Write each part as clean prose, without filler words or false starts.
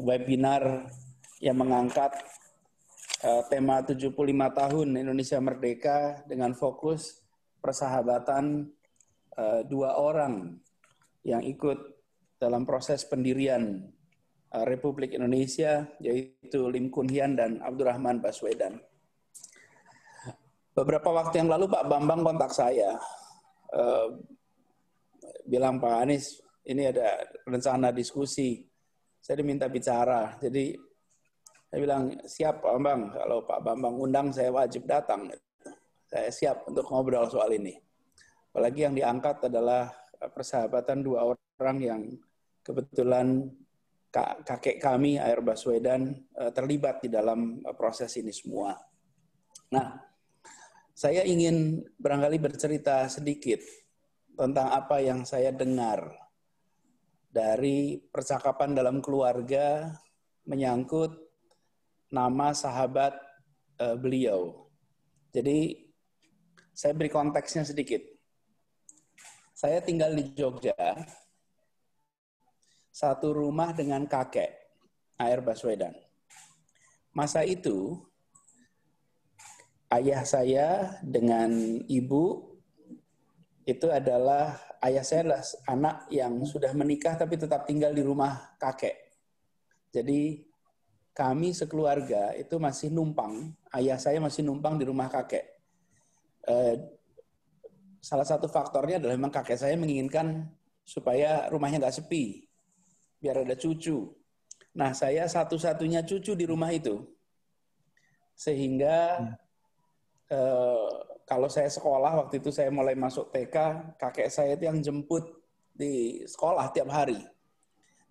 webinar yang mengangkat tema 75 tahun Indonesia Merdeka dengan fokus persahabatan dua orang yang ikut dalam proses pendirian Republik Indonesia, yaitu Lim Kun Hian dan Abdurrahman Baswedan. Beberapa waktu yang lalu Pak Bambang kontak saya, bilang, Pak Anies, ini ada rencana diskusi, saya diminta bicara. Jadi saya bilang, siap Pak Bambang, kalau Pak Bambang undang saya wajib datang. Saya siap untuk ngobrol soal ini. Apalagi yang diangkat adalah persahabatan dua orang yang kebetulan kakek kami, Ayer Baswedan, terlibat di dalam proses ini semua. Nah, saya ingin barangkali bercerita sedikit tentang apa yang saya dengar dari percakapan dalam keluarga menyangkut nama sahabat beliau. Jadi, saya beri konteksnya sedikit. Saya tinggal di Jogja, satu rumah dengan kakek, Ayer Baswedan. Masa itu, ayah saya dengan ibu, itu adalah, ayah saya adalah anak yang sudah menikah tapi tetap tinggal di rumah kakek. Jadi, kami sekeluarga itu masih numpang, ayah saya masih numpang di rumah kakek. Salah satu faktornya adalah memang kakek saya menginginkan supaya rumahnya nggak sepi, biar ada cucu. Nah, saya satu-satunya cucu di rumah itu. Sehingga kalau saya sekolah, waktu itu saya mulai masuk TK, kakek saya itu yang jemput di sekolah tiap hari.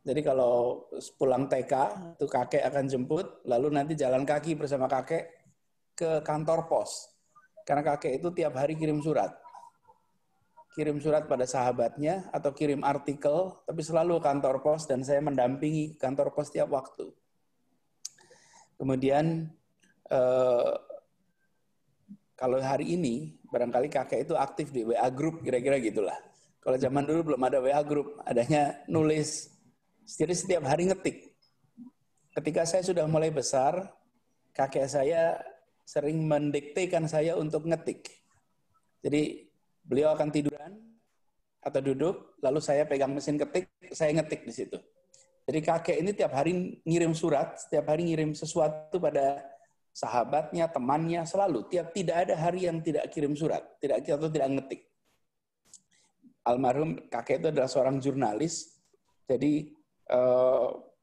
Jadi kalau pulang TK, itu kakek akan jemput, lalu nanti jalan kaki bersama kakek ke kantor pos. Karena kakek itu tiap hari kirim surat. Kirim surat pada sahabatnya atau kirim artikel, tapi selalu kantor pos dan saya mendampingi kantor pos tiap waktu. Kemudian kalau hari ini barangkali kakek itu aktif di WA Group, kira-kira gitulah. Kalau zaman dulu belum ada WA Group, adanya nulis. Jadi setiap hari ngetik. Ketika saya sudah mulai besar, kakek saya sering mendiktekan saya untuk ngetik. Jadi beliau akan tiduran atau duduk, lalu saya pegang mesin ketik, saya ngetik di situ. Jadi kakek ini tiap hari ngirim surat, setiap hari ngirim sesuatu pada sahabatnya, temannya, selalu. Tidak ada hari yang tidak kirim surat, tidak ngetik. Almarhum kakek itu adalah seorang jurnalis, jadi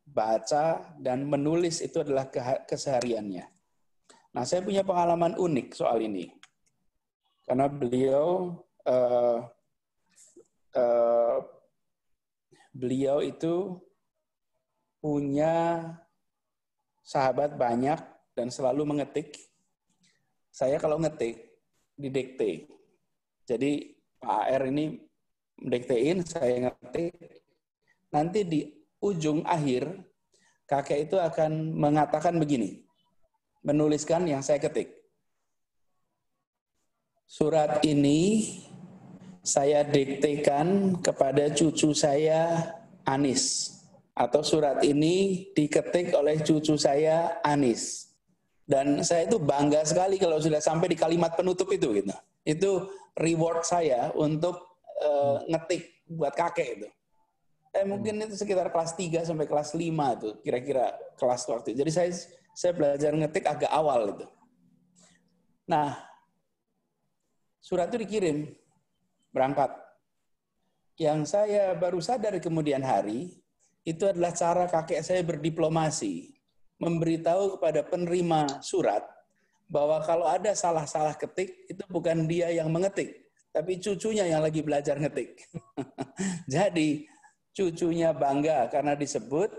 baca dan menulis itu adalah kesehariannya. Nah, saya punya pengalaman unik soal ini. Karena beliau itu punya sahabat banyak dan selalu mengetik. Saya kalau ngetik, didikte. Jadi Pak AR ini mendiktein, saya ngetik. Nanti di ujung akhir, kakek itu akan mengatakan begini, menuliskan yang saya ketik. Surat ini saya diktekan kepada cucu saya Anis. Atau surat ini diketik oleh cucu saya Anis. Dan saya itu bangga sekali kalau sudah sampai di kalimat penutup itu. Gitu. Itu reward saya untuk ngetik buat kakek itu. Mungkin itu sekitar kelas 3 sampai kelas 5 itu kira-kira kelas waktu itu. Jadi saya belajar ngetik agak awal itu. Nah, surat itu dikirim, berangkat. Yang saya baru sadar kemudian hari, itu adalah cara kakek saya berdiplomasi. Memberitahu kepada penerima surat, bahwa kalau ada salah-salah ketik, itu bukan dia yang mengetik, tapi cucunya yang lagi belajar ngetik. Jadi, cucunya bangga karena disebut,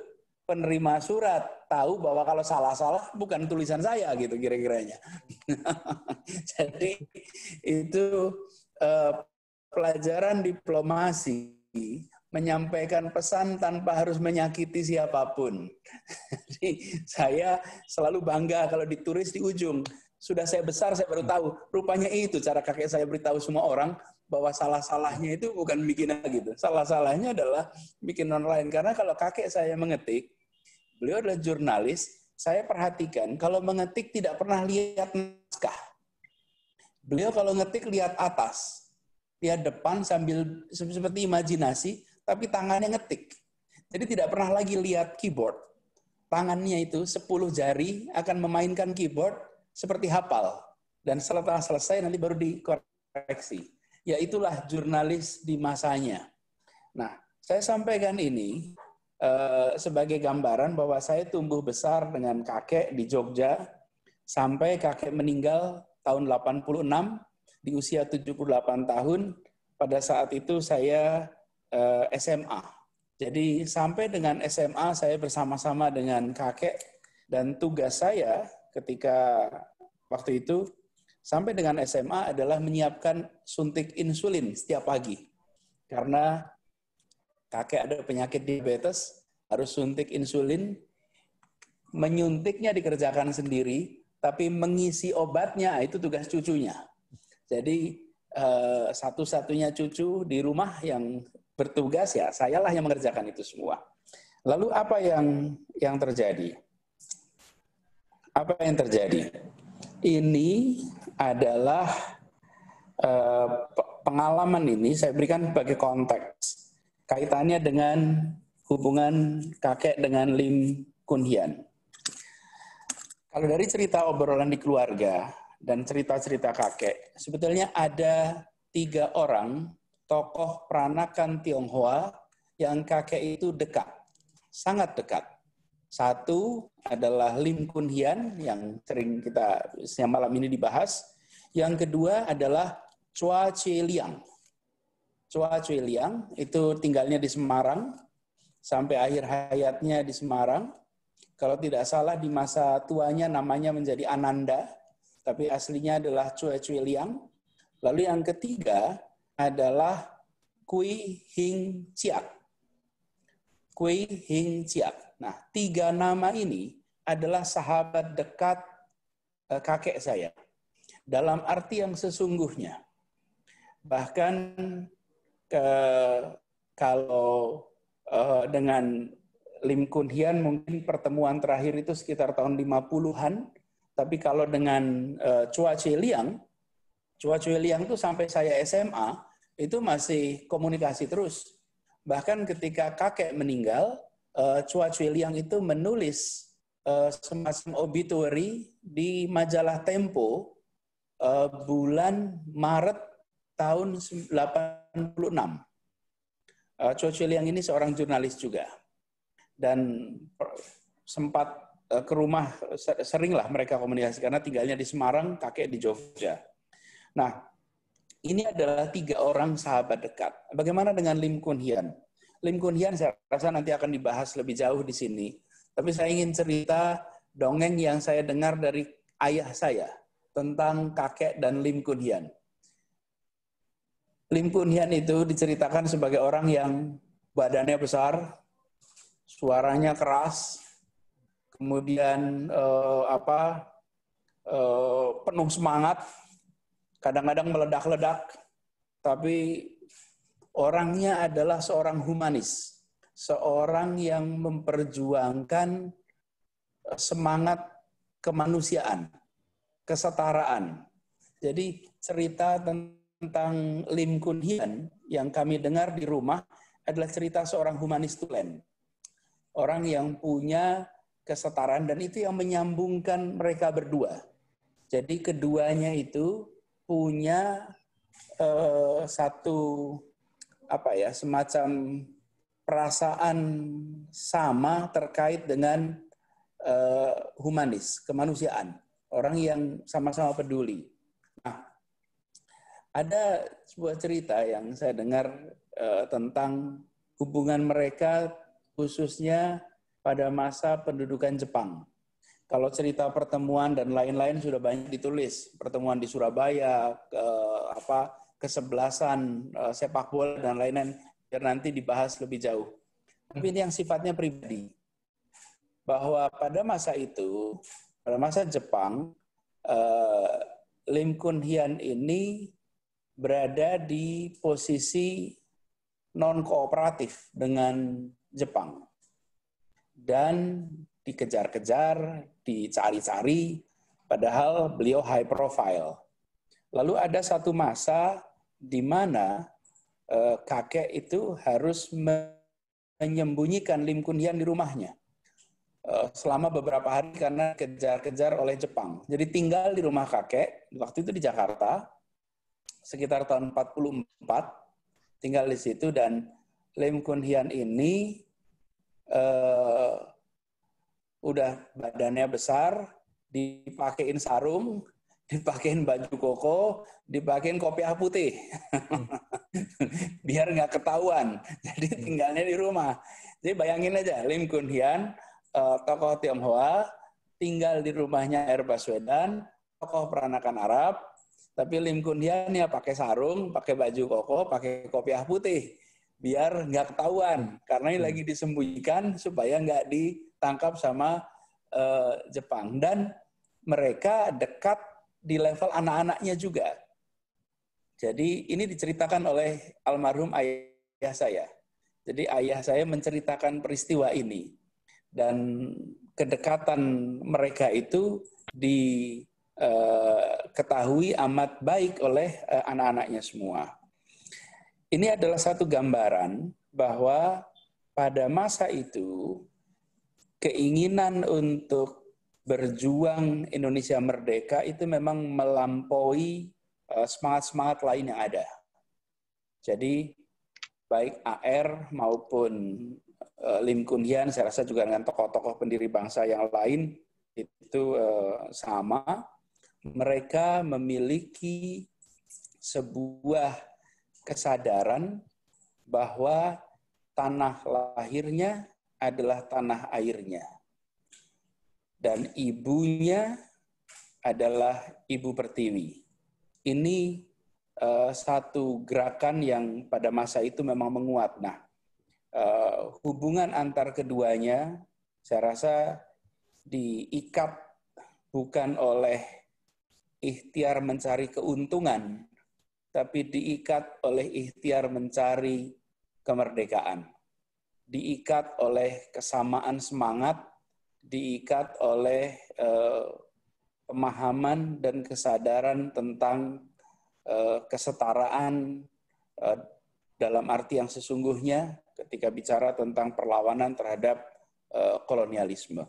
penerima surat tahu bahwa kalau salah-salah bukan tulisan saya gitu kira-kiranya. Jadi itu pelajaran diplomasi, menyampaikan pesan tanpa harus menyakiti siapapun. Jadi saya selalu bangga kalau ditulis di ujung. Sudah saya besar saya baru tahu, rupanya itu cara kakek saya beritahu semua orang bahwa salah-salahnya itu bukan bikin gitu. Salah-salahnya adalah bikin online. Karena kalau kakek saya mengetik, beliau adalah jurnalis, saya perhatikan kalau mengetik tidak pernah lihat naskah. Beliau kalau ngetik lihat atas, lihat depan sambil seperti imajinasi, tapi tangannya ngetik. Jadi tidak pernah lagi lihat keyboard. Tangannya itu 10 jari akan memainkan keyboard seperti hafal. Dan setelah selesai nanti baru dikoreksi. Ya itulah jurnalis di masanya. Nah, saya sampaikan ini sebagai gambaran bahwa saya tumbuh besar dengan kakek di Jogja sampai kakek meninggal tahun 86 di usia 78 tahun. Pada saat itu saya SMA. Jadi sampai dengan SMA saya bersama-sama dengan kakek dan tugas saya ketika waktu itu sampai dengan SMA adalah menyiapkan suntik insulin setiap pagi. Karena kakek ada penyakit diabetes, harus suntik insulin, menyuntiknya dikerjakan sendiri, tapi mengisi obatnya itu tugas cucunya. Jadi satu-satunya cucu di rumah yang bertugas ya sayalah yang mengerjakan itu semua. Lalu apa yang terjadi? Apa yang terjadi? Ini adalah pengalaman ini saya berikan sebagai konteks kaitannya dengan hubungan kakek dengan Lim Kun Hian. Kalau dari cerita obrolan di keluarga dan cerita-cerita kakek, sebetulnya ada 3 orang tokoh peranakan Tionghoa yang kakek itu dekat, sangat dekat. Satu adalah Lim Kun Hian yang sering kita siang malam ini dibahas. Yang kedua adalah Chua Chue Liang. Chua Chue Liang itu tinggalnya di Semarang sampai akhir hayatnya di Semarang. Kalau tidak salah di masa tuanya namanya menjadi Ananda, tapi aslinya adalah Chua Chue Liang. Lalu yang ketiga adalah Kui Hing Chiak. Kui Hing Chiak. Nah, 3 nama ini adalah sahabat dekat kakek saya. Dalam arti yang sesungguhnya. Bahkan kalau dengan Lim Kun Hian mungkin pertemuan terakhir itu sekitar tahun 50-an. Tapi kalau dengan Chua Chue Liang itu sampai saya SMA, itu masih komunikasi terus. Bahkan ketika kakek meninggal, Chua Chue Liang itu menulis semacam obituary di majalah Tempo bulan Maret tahun 86. Chua Chue Liang ini seorang jurnalis juga. Dan sempat ke rumah, seringlah mereka komunikasi karena tinggalnya di Semarang, kakek di Jogja. Nah, ini adalah 3 orang sahabat dekat. Bagaimana dengan Lim Kun Hian? Lim Kun Hian saya rasa nanti akan dibahas lebih jauh di sini. Tapi saya ingin cerita dongeng yang saya dengar dari ayah saya tentang kakek dan Lim Kun Hian. Lim Kun Hian itu diceritakan sebagai orang yang badannya besar, suaranya keras, kemudian penuh semangat, kadang-kadang meledak-ledak, tapi orangnya adalah seorang humanis, seorang yang memperjuangkan semangat kemanusiaan, kesetaraan. Jadi cerita tentang Lim Kun Hian yang kami dengar di rumah adalah cerita seorang humanis tulen. Orang yang punya kesetaraan dan itu yang menyambungkan mereka berdua. Jadi keduanya itu punya satu semacam perasaan sama terkait dengan humanis, kemanusiaan, orang yang sama-sama peduli. Nah, ada sebuah cerita yang saya dengar tentang hubungan mereka khususnya pada masa pendudukan Jepang. Kalau cerita pertemuan dan lain-lain sudah banyak ditulis, pertemuan di Surabaya, kesebelasan sepak bola dan lain-lain, biar nanti dibahas lebih jauh. Tapi ini yang sifatnya pribadi, bahwa pada masa itu, pada masa Jepang, Lim Kun Hian ini berada di posisi non-kooperatif dengan Jepang. Dan dikejar-kejar, dicari-cari, padahal beliau high profile. Lalu ada satu masa di mana kakek itu harus menyembunyikan Lim Kun Hian di rumahnya selama beberapa hari karena kejar-kejar oleh Jepang. Jadi tinggal di rumah kakek, waktu itu di Jakarta, sekitar tahun 44, tinggal di situ, dan Lim Kun Hian ini udah badannya besar, dipakein sarung, dipakein baju koko, dipakein kopiah putih. Biar nggak ketahuan. Jadi tinggalnya di rumah. Jadi bayangin aja, Lim Kun Hian, tokoh Tionghoa, tinggal di rumahnya R. Baswedan, tokoh peranakan Arab, tapi Lim Kun Hian ya pakai sarung, pakai baju koko, pakai kopiah putih. Biar nggak ketahuan, karena ini lagi disembunyikan supaya nggak ditangkap sama Jepang. Dan mereka dekat di level anak-anaknya juga. Jadi ini diceritakan oleh almarhum ayah saya. Jadi ayah saya menceritakan peristiwa ini. Dan kedekatan mereka itu diketahui amat baik oleh anak-anaknya semua. Ini adalah satu gambaran bahwa pada masa itu keinginan untuk berjuang Indonesia merdeka itu memang melampaui semangat-semangat lain yang ada. Jadi baik AR maupun Lim Kun Hian, saya rasa juga dengan tokoh-tokoh pendiri bangsa yang lain itu sama. Mereka memiliki sebuah kesadaran bahwa tanah lahirnya adalah tanah airnya. Dan ibunya adalah Ibu Pertiwi. Ini satu gerakan yang pada masa itu memang menguat. Nah, hubungan antar keduanya saya rasa diikat bukan oleh ikhtiar mencari keuntungan, tapi diikat oleh ikhtiar mencari kemerdekaan. Diikat oleh kesamaan semangat, diikat oleh pemahaman dan kesadaran tentang kesetaraan dalam arti yang sesungguhnya ketika bicara tentang perlawanan terhadap kolonialisme.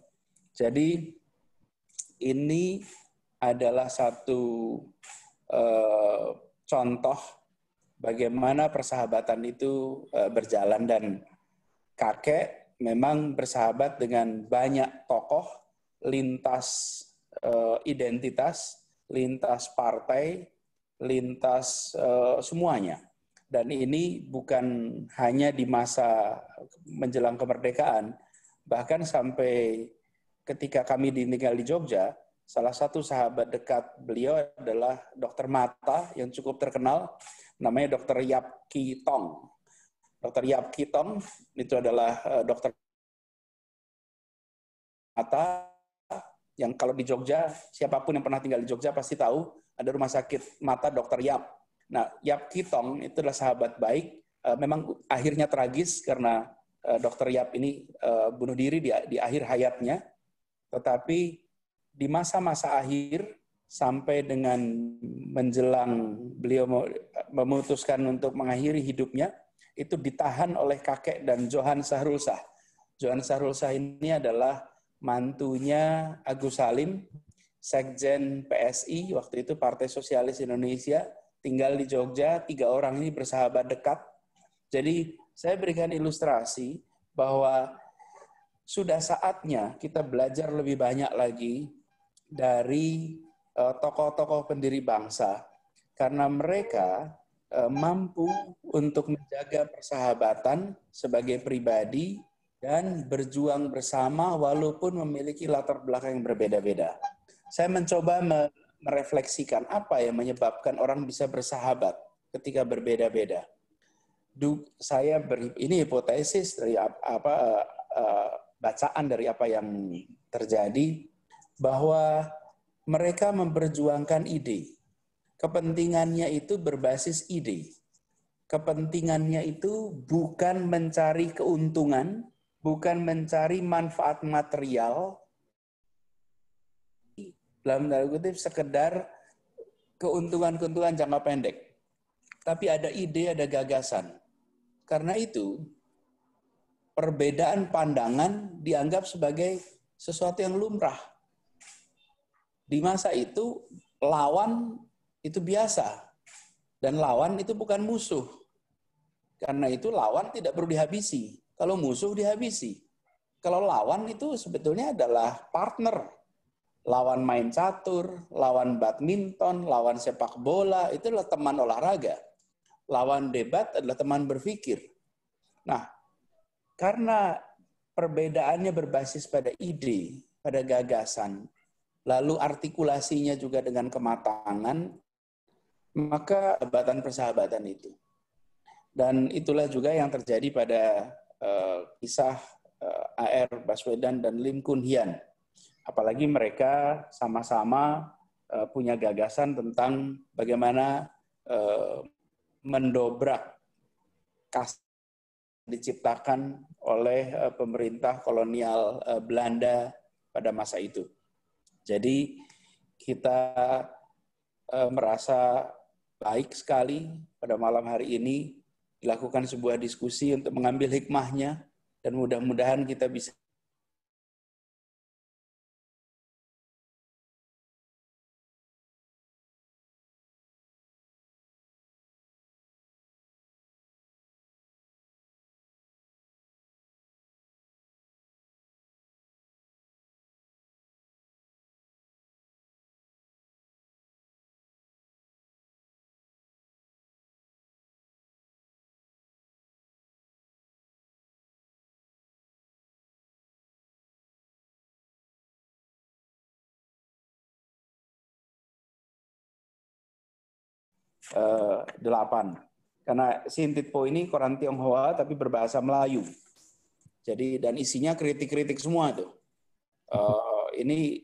Jadi ini adalah satu contoh bagaimana persahabatan itu berjalan, dan kakek memang bersahabat dengan banyak tokoh lintas identitas, lintas partai, lintas semuanya. Dan ini bukan hanya di masa menjelang kemerdekaan, bahkan sampai ketika kami tinggal di Jogja, salah satu sahabat dekat beliau adalah Dr. Mata yang cukup terkenal, namanya Dr. Yap Ki Tong. Dr. Yap Ki Tong itu adalah dokter mata yang kalau di Jogja, siapapun yang pernah tinggal di Jogja pasti tahu ada rumah sakit mata Dr. Yap. Nah, Yap Ki Tong itu adalah sahabat baik. Memang akhirnya tragis karena Dr. Yap ini bunuh diri di akhir hayatnya. Tetapi di masa-masa akhir sampai dengan menjelang beliau memutuskan untuk mengakhiri hidupnya, itu ditahan oleh kakek dan Johan Sahrul Shah. Johan Sahrul Shah ini adalah mantunya Agus Salim, Sekjen PSI, waktu itu Partai Sosialis Indonesia, tinggal di Jogja. 3 orang ini bersahabat dekat. Jadi saya berikan ilustrasi bahwa sudah saatnya kita belajar lebih banyak lagi dari tokoh-tokoh pendiri bangsa, karena mereka mampu untuk menjaga persahabatan sebagai pribadi dan berjuang bersama walaupun memiliki latar belakang yang berbeda-beda. Saya mencoba merefleksikan apa yang menyebabkan orang bisa bersahabat ketika berbeda-beda. Ini hipotesis dari bacaan dari apa yang terjadi, bahwa mereka memperjuangkan ide. kepentingannya itu berbasis ide. Kepentingannya itu bukan mencari keuntungan, bukan mencari manfaat material, dalam tanda kutip sekedar keuntungan-keuntungan jangka pendek. Tapi ada ide, ada gagasan. Karena itu, perbedaan pandangan dianggap sebagai sesuatu yang lumrah. Di masa itu, lawan itu biasa. Dan lawan itu bukan musuh. Karena itu lawan tidak perlu dihabisi. Kalau musuh dihabisi. Kalau lawan itu sebetulnya adalah partner. Lawan main catur, lawan badminton, lawan sepak bola, itu adalah teman olahraga. Lawan debat adalah teman berpikir. Nah, karena perbedaannya berbasis pada ide, pada gagasan, lalu artikulasinya juga dengan kematangan, maka persahabatan itu. Dan itulah juga yang terjadi pada kisah A.R. Baswedan dan Lim Kun Hian. Apalagi mereka sama-sama punya gagasan tentang bagaimana mendobrak kasta diciptakan oleh pemerintah kolonial Belanda pada masa itu. Jadi kita merasa baik sekali pada malam hari ini dilakukan sebuah diskusi untuk mengambil hikmahnya dan mudah-mudahan kita bisa delapan. Karena Sintitpo ini koran Tionghoa tapi berbahasa Melayu. Jadi dan isinya kritik-kritik semua tuh. Ini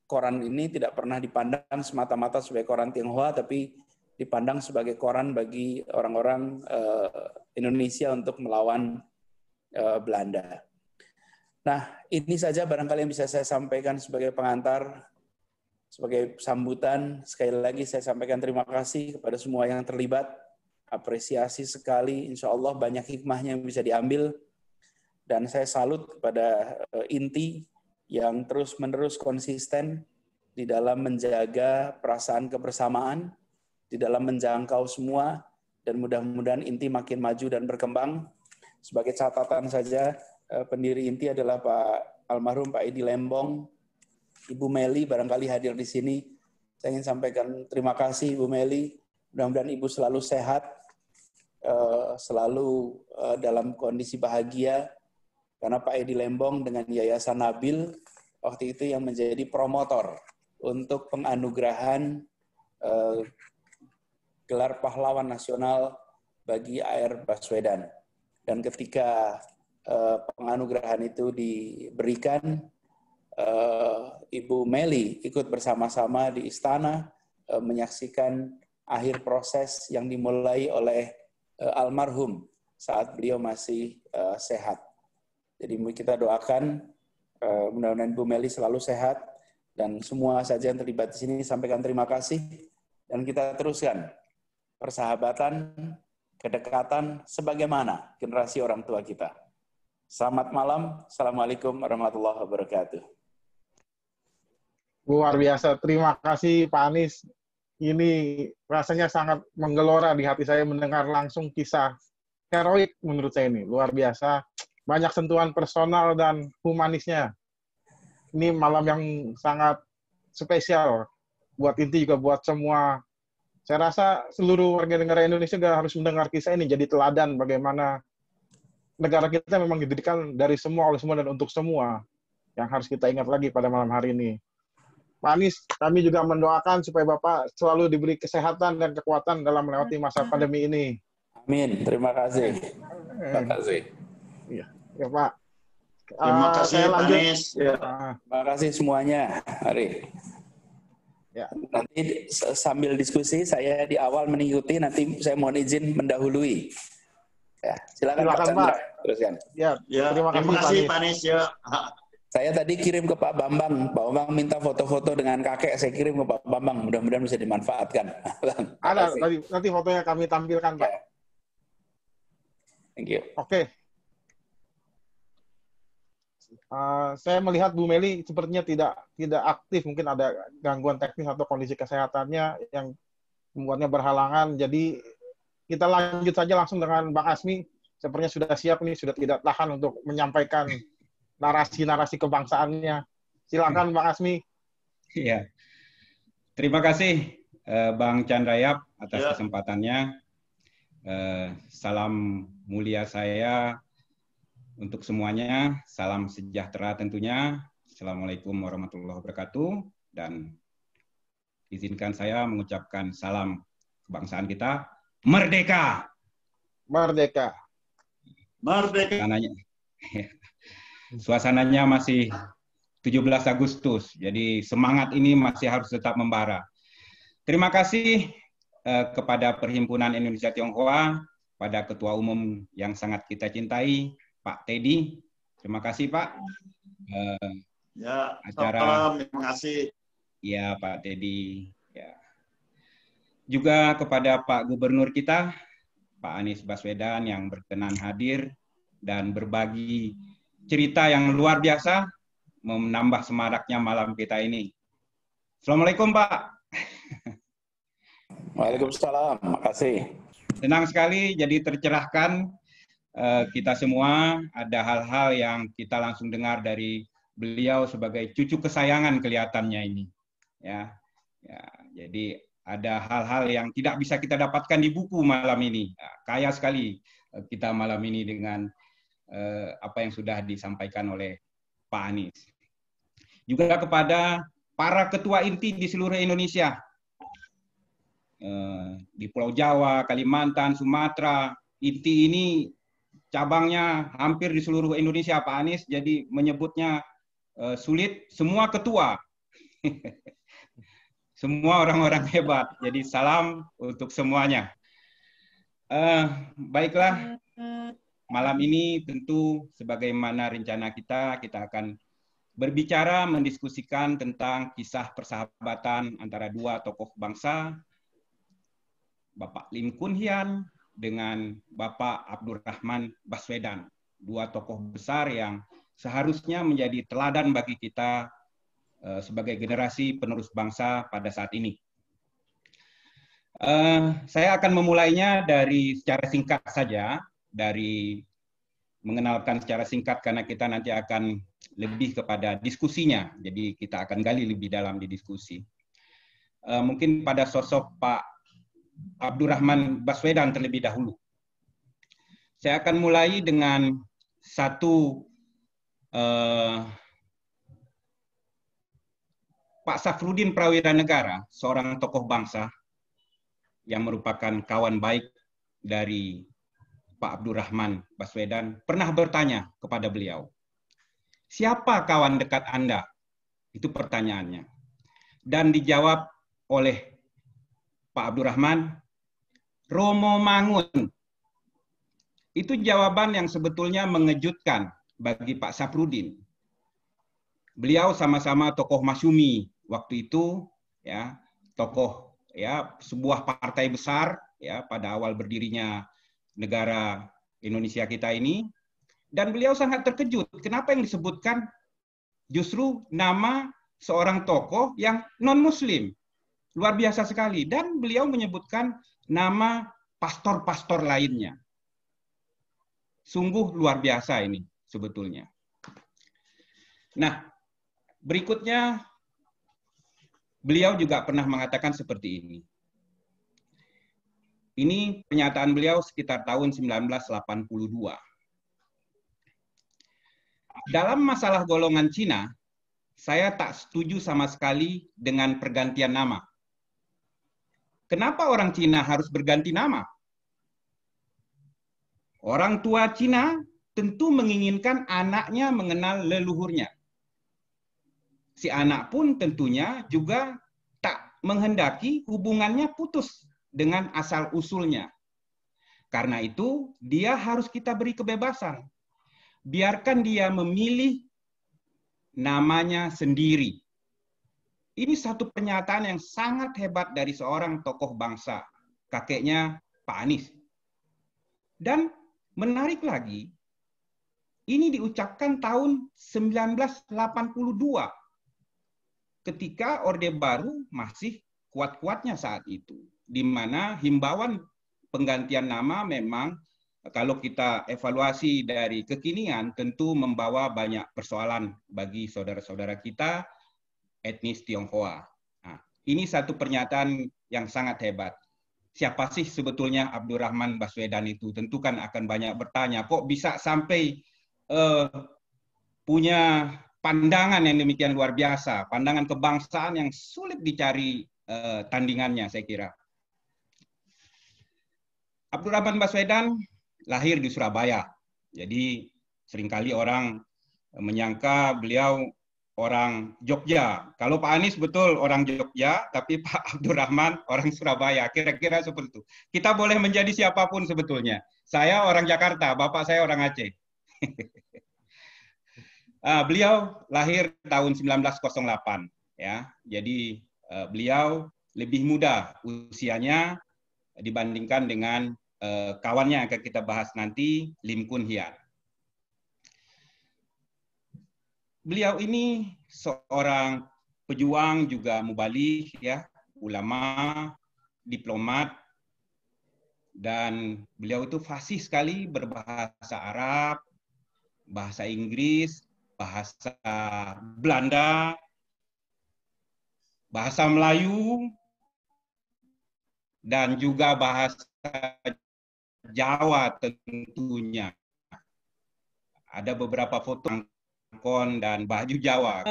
koran ini tidak pernah dipandang semata-mata sebagai koran Tionghoa, tapi dipandang sebagai koran bagi orang-orang Indonesia untuk melawan Belanda. Nah, ini saja barangkali yang bisa saya sampaikan sebagai pengantar. Sebagai sambutan, sekali lagi saya sampaikan terima kasih kepada semua yang terlibat. Apresiasi sekali, insya Allah banyak hikmahnya yang bisa diambil. Dan saya salut kepada Inti yang terus-menerus konsisten di dalam menjaga perasaan kebersamaan, di dalam menjangkau semua, dan mudah-mudahan Inti makin maju dan berkembang. Sebagai catatan saja, pendiri Inti adalah Pak almarhum Pak Edi Lembong, Ibu Meli barangkali hadir di sini. Saya ingin sampaikan terima kasih Ibu Meli. Mudah-mudahan Ibu selalu sehat, selalu dalam kondisi bahagia. Karena Pak Edi Lembong dengan Yayasan Nabil waktu itu yang menjadi promotor untuk penganugerahan gelar pahlawan nasional bagi A.R. Baswedan. Dan ketika penganugerahan itu diberikan, Ibu Meli ikut bersama-sama di istana menyaksikan akhir proses yang dimulai oleh almarhum saat beliau masih sehat. Jadi kita doakan mudah-mudahan Ibu Meli selalu sehat dan semua saja yang terlibat di sini sampaikan terima kasih dan kita teruskan persahabatan, kedekatan sebagaimana generasi orang tua kita. Selamat malam. Assalamualaikum warahmatullahi wabarakatuh. Luar biasa, terima kasih Pak Anies. Ini rasanya sangat menggelora di hati saya mendengar langsung kisah heroik menurut saya ini. Luar biasa, banyak sentuhan personal dan humanisnya. Ini malam yang sangat spesial buat Inti juga buat semua. Saya rasa seluruh warga negara Indonesia juga harus mendengar kisah ini jadi teladan bagaimana negara kita memang didirikan dari semua, oleh semua, dan untuk semua. Yang harus kita ingat lagi pada malam hari ini. Pak Anies, kami juga mendoakan supaya Bapak selalu diberi kesehatan dan kekuatan dalam melewati masa pandemi ini. Amin. Terima kasih. Terima kasih. Iya, ya Pak. Terima kasih Pak Anies. Terima kasih semuanya. Mari. Ya. Nanti sambil diskusi saya di awal mengikuti, nanti saya mohon izin mendahului. Ya, silakan Pak Chandra, teruskan. Ya, terima kasih Pak Anies. Ya. Saya tadi kirim ke Pak Bambang minta foto-foto dengan kakek, saya kirim ke Pak Bambang, mudah-mudahan bisa dimanfaatkan. Ada, nanti fotonya kami tampilkan Pak. Ya. Thank you. Oke. Saya melihat Bu Meli sepertinya tidak aktif, mungkin ada gangguan teknis atau kondisi kesehatannya yang membuatnya berhalangan. Jadi kita lanjut saja langsung dengan Bang Asmi. Sepertinya sudah siap nih, sudah tidak tahan untuk menyampaikan narasi-narasi kebangsaannya. Silakan Bang Asmi. Iya. Terima kasih Bang Chandrayap atas kesempatannya. Salam mulia saya untuk semuanya, salam sejahtera tentunya. Assalamualaikum warahmatullahi wabarakatuh. Dan izinkan saya mengucapkan salam kebangsaan kita, merdeka! Merdeka! Merdeka! Suasananya masih 17 Agustus, jadi semangat ini masih harus tetap membara. Terima kasih kepada Perhimpunan Indonesia Tionghoa, pada Ketua Umum yang sangat kita cintai, Pak Teddy. Terima kasih Pak. Salam, terima kasih. Ya Pak Teddy. Ya. Juga kepada Pak Gubernur kita, Pak Anies Baswedan yang berkenan hadir dan berbagi cerita yang luar biasa, menambah semaraknya malam kita ini. Assalamualaikum Pak. Waalaikumsalam, makasih. Senang sekali jadi tercerahkan. Kita semua ada hal-hal yang kita langsung dengar dari beliau sebagai cucu kesayangan kelihatannya ini, ya, jadi ada hal-hal yang tidak bisa kita dapatkan di buku malam ini. Kaya sekali kita malam ini dengan apa yang sudah disampaikan oleh Pak Anies. Juga kepada para ketua inti di seluruh Indonesia, di Pulau Jawa, Kalimantan, Sumatera, inti ini cabangnya hampir di seluruh Indonesia Pak Anies, jadi menyebutnya sulit. Semua ketua, semua orang-orang hebat. Jadi salam untuk semuanya. Baiklah, malam ini tentu sebagaimana rencana kita akan berbicara, mendiskusikan tentang kisah persahabatan antara dua tokoh bangsa, Bapak Lim Kun Hian dengan Bapak Abdurrahman Baswedan, dua tokoh besar yang seharusnya menjadi teladan bagi kita sebagai generasi penerus bangsa pada saat ini. Saya akan memulainya dari secara singkat saja, dari mengenalkan secara singkat karena kita nanti akan lebih kepada diskusinya, jadi kita akan gali lebih dalam di diskusi. Mungkin pada sosok Pak Abdurrahman Baswedan terlebih dahulu. Saya akan mulai dengan satu Pak Safruddin Prawiranegara, seorang tokoh bangsa yang merupakan kawan baik dari Pak Abdurrahman Baswedan, pernah bertanya kepada beliau, siapa kawan dekat Anda? Itu pertanyaannya. Dan dijawab oleh Pak Abdurrahman, Romo Mangun. Itu jawaban yang sebetulnya mengejutkan bagi Pak Safruddin. Beliau sama-sama tokoh masyumi waktu itu, ya, tokoh ya sebuah partai besar ya pada awal berdirinya negara Indonesia kita ini, dan beliau sangat terkejut kenapa yang disebutkan justru nama seorang tokoh yang non-muslim. Luar biasa sekali. Dan beliau menyebutkan nama pastor-pastor lainnya. Sungguh luar biasa ini sebetulnya. Nah, berikutnya beliau juga pernah mengatakan seperti ini. Ini pernyataan beliau sekitar tahun 1982. Dalam masalah golongan Cina, saya tak setuju sama sekali dengan pergantian nama. Kenapa orang Cina harus berganti nama? Orang tua Cina tentu menginginkan anaknya mengenal leluhurnya. Si anak pun tentunya juga tak menghendaki hubungannya putus dengan asal-usulnya. Karena itu, dia harus kita beri kebebasan. Biarkan dia memilih namanya sendiri. Ini satu pernyataan yang sangat hebat dari seorang tokoh bangsa, kakeknya Pak Anies. Dan menarik lagi, ini diucapkan tahun 1982, ketika Orde Baru masih kuat-kuatnya saat itu, di mana himbauan penggantian nama memang kalau kita evaluasi dari kekinian tentu membawa banyak persoalan bagi saudara-saudara kita etnis Tionghoa. Nah, ini satu pernyataan yang sangat hebat. Siapa sih sebetulnya Abdurrahman Baswedan itu? Tentu kan akan banyak bertanya, kok bisa sampai punya pandangan yang demikian luar biasa, pandangan kebangsaan yang sulit dicari tandingannya, saya kira. Abdurrahman Baswedan lahir di Surabaya. Jadi seringkali orang menyangka beliau orang Jogja. Kalau Pak Anies betul orang Jogja, tapi Pak Abdurrahman orang Surabaya. Kira-kira seperti itu. Kita boleh menjadi siapapun sebetulnya. Saya orang Jakarta, bapak saya orang Aceh. Beliau lahir tahun 1908. Ya, jadi beliau lebih muda usianya dibandingkan dengan kawannya yang akan kita bahas nanti, Lim Kun Hian. Beliau ini seorang pejuang, juga mubaligh, ya, ulama, diplomat, dan beliau itu fasih sekali berbahasa Arab, bahasa Inggris, bahasa Belanda, bahasa Melayu, dan juga bahasa Jawa tentunya. Ada beberapa foto angkon dan baju Jawa.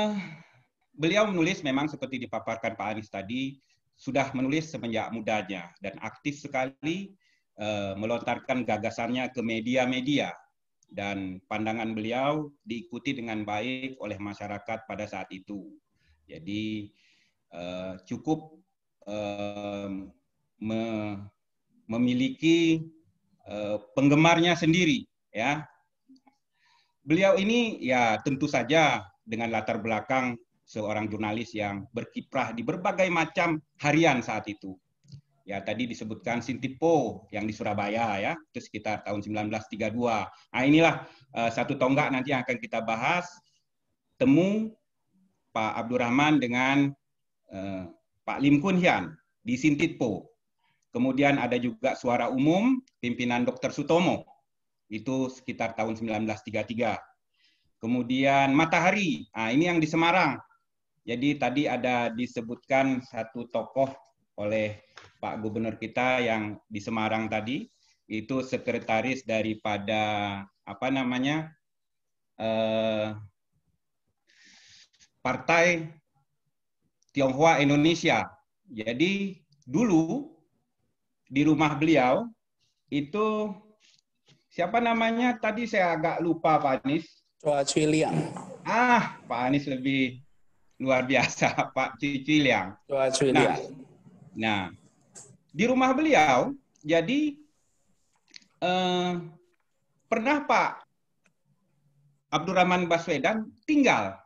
Beliau menulis memang seperti dipaparkan Pak Anies tadi, sudah menulis semenjak mudanya dan aktif sekali melontarkan gagasannya ke media-media, dan pandangan beliau diikuti dengan baik oleh masyarakat pada saat itu. Jadi cukup memiliki penggemarnya sendiri, ya. Beliau ini ya tentu saja dengan latar belakang seorang jurnalis yang berkiprah di berbagai macam harian saat itu. Ya, tadi disebutkan Sintipo yang di Surabaya, ya, itu sekitar tahun 1932. Nah, inilah satu tonggak nanti yang akan kita bahas, temu Pak Abdurrahman dengan Pak Lim Kun Hian di Sintipo. Kemudian ada juga Suara Umum, pimpinan Dr. Sutomo, itu sekitar tahun 1933. Kemudian Matahari, nah ini yang di Semarang. Jadi tadi ada disebutkan satu tokoh oleh Pak Gubernur kita yang di Semarang tadi, itu sekretaris daripada apa namanya Partai Tionghoa Indonesia. Jadi dulu di rumah beliau itu siapa namanya? Tadi saya agak lupa, Pak Anies. Chua Cui Liang. Pak Anies lebih luar biasa, Pak Cui Liang. Chua Cui Liang. Nah, di rumah beliau, jadi pernah Pak Abdurrahman Baswedan tinggal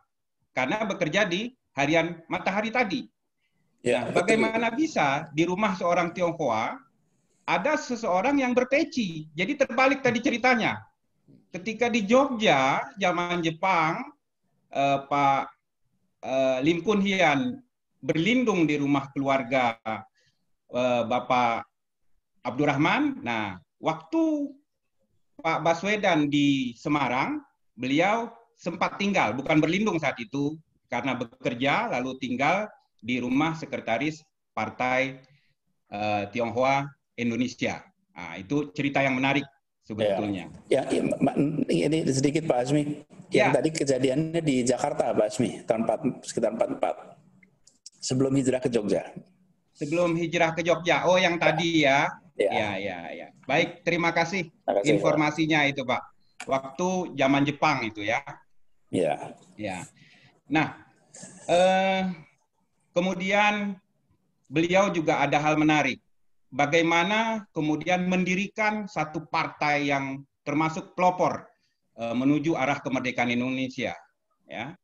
karena bekerja di harian Matahari tadi. Ya, nah, bagaimana bisa di rumah seorang Tionghoa ada seseorang yang berpeci? Jadi terbalik tadi ceritanya. Ketika di Jogja, zaman Jepang, Pak Lim Kun Hian berlindung di rumah keluarga Bapak Abdurrahman. Nah, waktu Pak Baswedan di Semarang, beliau sempat tinggal, bukan berlindung saat itu, karena bekerja, lalu tinggal di rumah sekretaris Partai Tionghoa Indonesia. Nah, itu cerita yang menarik sebetulnya. Ya, ini sedikit Pak Azmi. Yang tadi kejadiannya di Jakarta, Pak Azmi, sekitar 44. Sebelum hijrah ke Jogja. Sebelum hijrah ke Jogja. Oh, yang tadi ya. Ya. Baik, terima kasih informasinya Pak. Itu, Pak. Waktu zaman Jepang itu ya. Ya. Nah, kemudian beliau juga ada hal menarik. Bagaimana kemudian mendirikan satu partai yang termasuk pelopor menuju arah kemerdekaan Indonesia. Ya.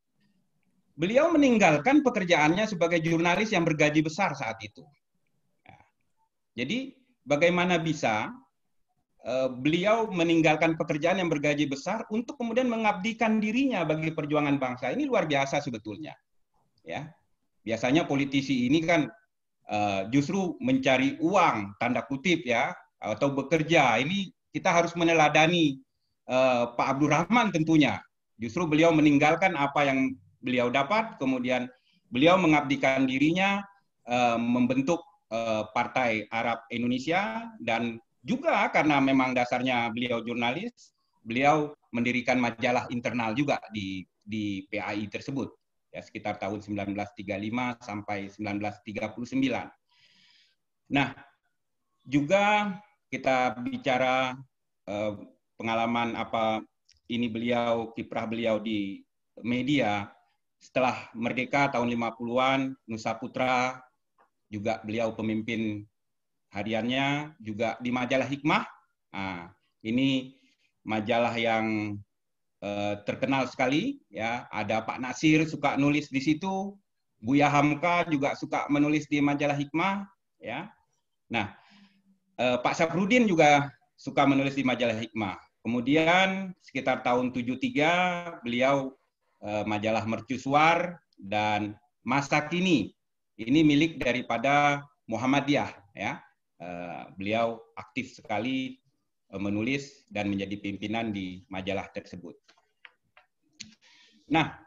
Beliau meninggalkan pekerjaannya sebagai jurnalis yang bergaji besar saat itu. Ya. Jadi bagaimana bisa beliau meninggalkan pekerjaan yang bergaji besar untuk kemudian mengabdikan dirinya bagi perjuangan bangsa. Ini luar biasa sebetulnya. Ya. Biasanya politisi ini kan justru mencari uang, tanda kutip ya, atau bekerja. Ini kita harus meneladani Pak Abdurrahman tentunya. Justru beliau meninggalkan apa yang beliau dapat, kemudian beliau mengabdikan dirinya membentuk Partai Arab Indonesia, dan juga karena memang dasarnya beliau jurnalis, beliau mendirikan majalah internal juga di PAI tersebut. Ya, sekitar tahun 1935 sampai 1939. Nah, juga kita bicara pengalaman kiprah beliau di media. Setelah merdeka tahun 50-an, Nusa Putra, juga beliau pemimpin hariannya, juga di majalah Hikmah. Nah, ini majalah yang terkenal sekali, ya. Ada Pak Nasir suka nulis di situ, Buya Hamka juga suka menulis di majalah Hikmah, ya. Nah, Pak Safrudin juga suka menulis di majalah Hikmah. Kemudian sekitar tahun 73 beliau majalah Mercusuar dan Masa Kini. Ini milik daripada Muhammadiyah, ya. Beliau aktif sekali menulis dan menjadi pimpinan di majalah tersebut. Nah,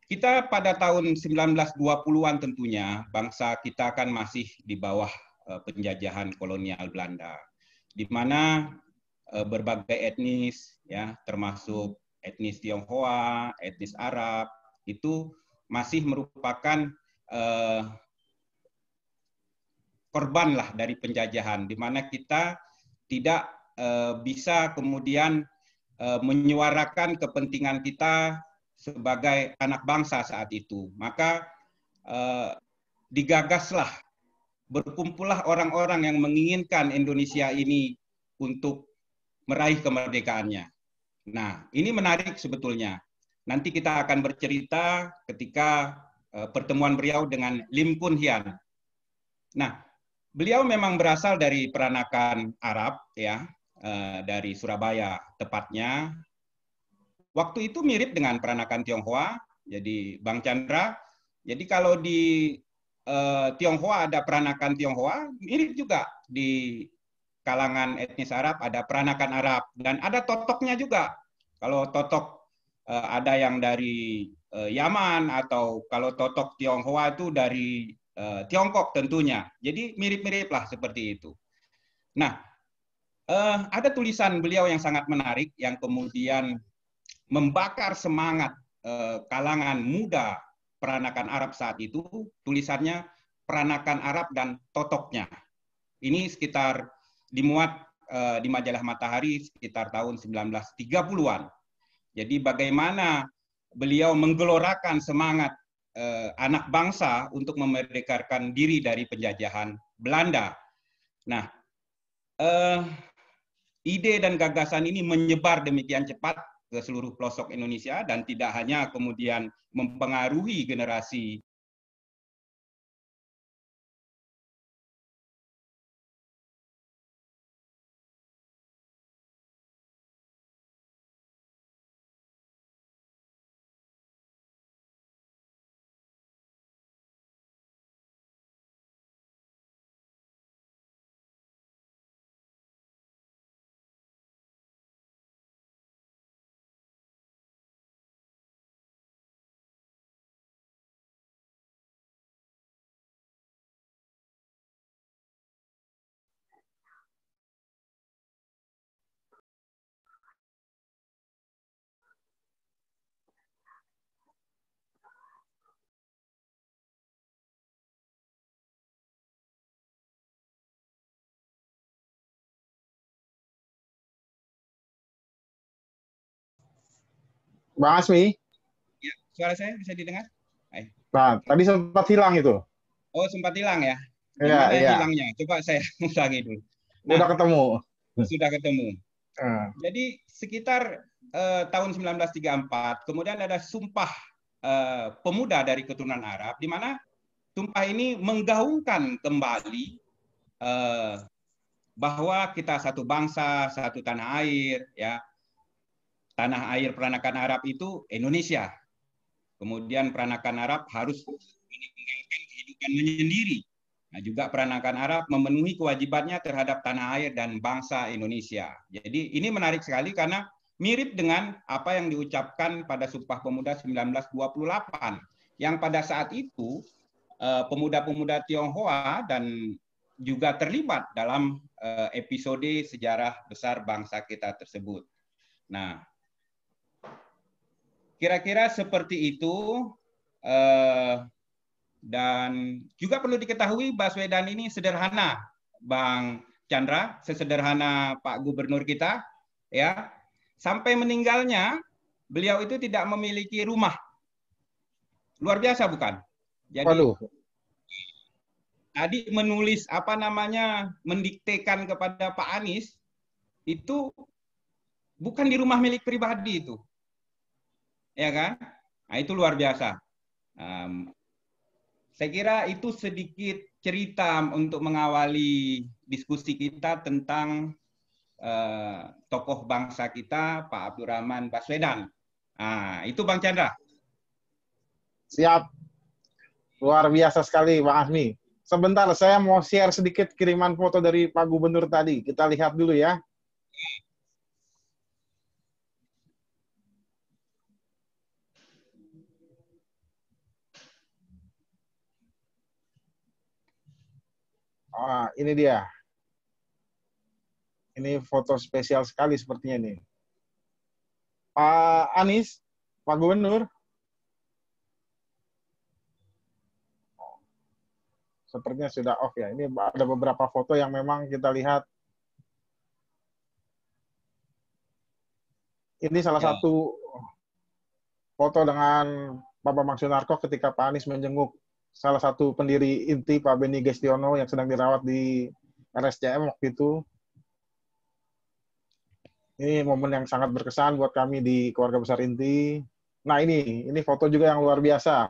kita pada tahun 1920-an tentunya bangsa kita kan masih di bawah penjajahan kolonial Belanda, di mana berbagai etnis, ya, termasuk etnis Tionghoa, etnis Arab, itu masih merupakan korban lah dari penjajahan, di mana kita tidak bisa kemudian menyuarakan kepentingan kita sebagai anak bangsa saat itu. Maka digagaslah, berkumpullah orang-orang yang menginginkan Indonesia ini untuk meraih kemerdekaannya. Nah, ini menarik sebetulnya. Nanti kita akan bercerita ketika pertemuan beliau dengan Lim Kun Hian. Nah, beliau memang berasal dari peranakan Arab, ya, dari Surabaya tepatnya. Waktu itu mirip dengan peranakan Tionghoa, jadi Bang Chandra. Jadi kalau di Tionghoa ada peranakan Tionghoa, mirip juga di kalangan etnis Arab ada peranakan Arab, dan ada totoknya juga. Kalau totok ada yang dari Yaman, atau kalau totok Tionghoa itu dari Tiongkok tentunya. Jadi mirip-mirip lah seperti itu. Nah, ada tulisan beliau yang sangat menarik yang kemudian membakar semangat kalangan muda peranakan Arab saat itu. Tulisannya Peranakan Arab dan Totoknya. Ini sekitar dimuat di majalah Matahari sekitar tahun 1930-an. Jadi bagaimana beliau menggelorakan semangat anak bangsa untuk memerdekakan diri dari penjajahan Belanda. Nah, ide dan gagasan ini menyebar demikian cepat ke seluruh pelosok Indonesia, dan tidak hanya kemudian mempengaruhi generasi Bang Asmi. Ya, suara saya bisa didengar? Nah, tadi sempat hilang itu. Oh, sempat hilang ya. Gimana iya. hilangnya? Coba saya ulangi dulu. Udah ketemu. Sudah ketemu. Ah, Jadi sekitar tahun 1934, kemudian ada Sumpah Pemuda dari keturunan Arab, di mana sumpah ini menggaungkan kembali bahwa kita satu bangsa, satu tanah air, ya. Tanah air peranakan Arab itu Indonesia. Kemudian peranakan Arab harus meninggalkan kehidupannya sendiri. Nah, juga peranakan Arab memenuhi kewajibannya terhadap tanah air dan bangsa Indonesia. Jadi ini menarik sekali karena mirip dengan apa yang diucapkan pada Sumpah Pemuda 1928, yang pada saat itu pemuda-pemuda Tionghoa dan juga terlibat dalam episode sejarah besar bangsa kita tersebut. Nah, kira-kira seperti itu. Dan juga perlu diketahui Baswedan ini sederhana, Bang Chandra, sesederhana Pak Gubernur kita, ya. Sampai meninggalnya beliau itu tidak memiliki rumah. Luar biasa bukan? Jadi waduh. tadi menulis mendiktekan kepada Pak Anies itu bukan di rumah milik pribadi itu, ya kan? Nah, itu luar biasa. Saya kira itu sedikit cerita untuk mengawali diskusi kita tentang tokoh bangsa kita, Pak Abdurrahman Baswedan. Nah, itu Bang Chandra. Siap. Luar biasa sekali, Bang Azmi. Sebentar, saya mau share sedikit kiriman foto dari Pak Gubernur tadi. Kita lihat dulu ya. Ini dia. Ini foto spesial sekali sepertinya nih. Pak Anies, Pak Gubernur. Sepertinya sudah off ya. Ini ada beberapa foto yang memang kita lihat. Ini salah satu foto dengan Pak Bambang Sunarko ketika Pak Anies menjenguk salah satu pendiri inti, Pak Beni Gestiono, yang sedang dirawat di RSCM waktu itu. Ini momen yang sangat berkesan buat kami di keluarga besar inti. Nah, ini foto juga yang luar biasa.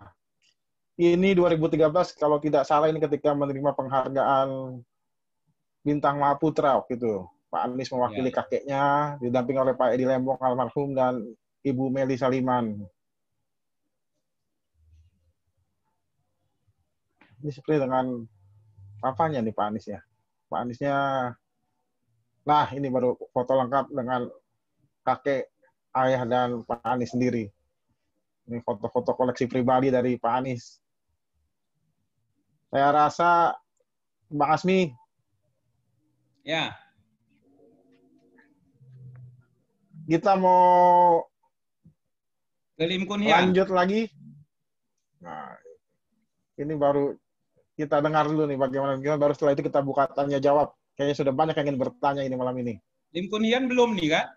Ini 2013, kalau tidak salah ini ketika menerima penghargaan Bintang Mahaputra waktu itu. Pak Anies mewakili kakeknya, didampingi oleh Pak Edi Lembong almarhum dan Ibu Meli Saliman. Ini seperti dengan papanya nih Pak Anies ya. Pak Aniesnya, nah ini baru foto lengkap dengan kakek, ayah, dan Pak Anies sendiri. Ini foto-foto koleksi pribadi dari Pak Anies. Saya rasa, Bang Azmi. Ya. Kita mau lanjut lagi. Nah, ini baru kita dengar dulu nih bagaimana. Baru setelah itu kita buka tanya jawab. Kayaknya sudah banyak yang ingin bertanya ini malam ini. Lim Kun Hian belum nih, kan?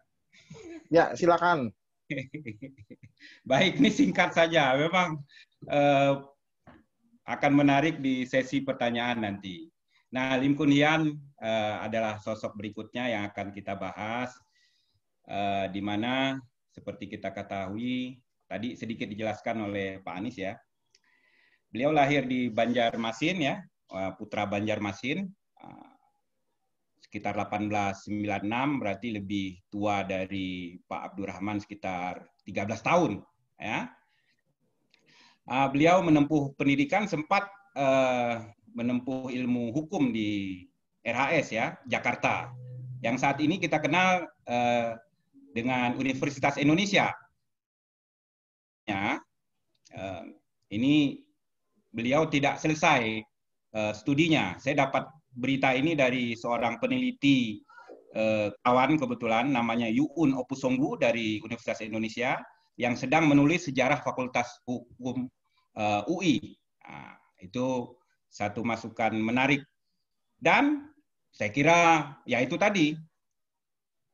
Ya, silakan. Baik, ini singkat saja. Memang akan menarik di sesi pertanyaan nanti. Nah, Lim Kun Hian adalah sosok berikutnya yang akan kita bahas, di mana seperti kita ketahui, tadi sedikit dijelaskan oleh Pak Anies ya. Beliau lahir di Banjarmasin ya, putra Banjarmasin, sekitar 1896, berarti lebih tua dari Pak Abdurrahman sekitar 13 tahun. Ya. Beliau menempuh pendidikan, sempat menempuh ilmu hukum di RHS ya, Jakarta. Yang saat ini kita kenal dengan Universitas Indonesia. Ya, ini beliau tidak selesai studinya. Saya dapat berita ini dari seorang peneliti kawan kebetulan, namanya Yuun Opusonggu dari Universitas Indonesia, yang sedang menulis sejarah Fakultas Hukum UI. Nah, itu satu masukan menarik. Dan saya kira ya itu tadi,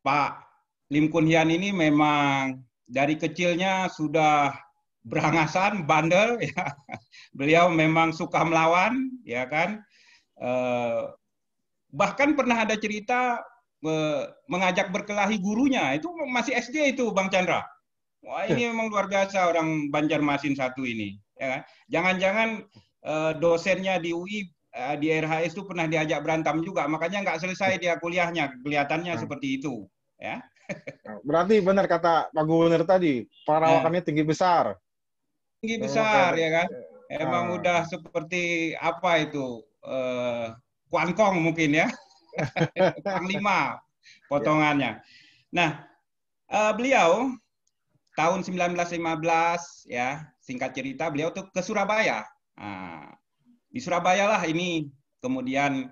Pak Lim Kun Hian ini memang dari kecilnya sudah berangasan, bandel, ya. Beliau memang suka melawan, ya kan. Eh, bahkan pernah ada cerita mengajak berkelahi gurunya, itu masih SD itu Bang Chandra. Wah, ini memang luar biasa orang Banjarmasin satu ini. Ya kan? Jangan-jangan dosennya di UI, di RHS itu pernah diajak berantem juga, makanya nggak selesai dia kuliahnya, kelihatannya seperti itu. Ya. Berarti benar kata Pak Gubernur tadi, perawakannya tinggi besar. Tinggi besar, ya kan? Emang udah seperti apa itu, kuankong mungkin ya, panglima potongannya. Nah, beliau tahun 1915 ya, singkat cerita beliau tuh ke Surabaya. Nah, di Surabaya lah ini kemudian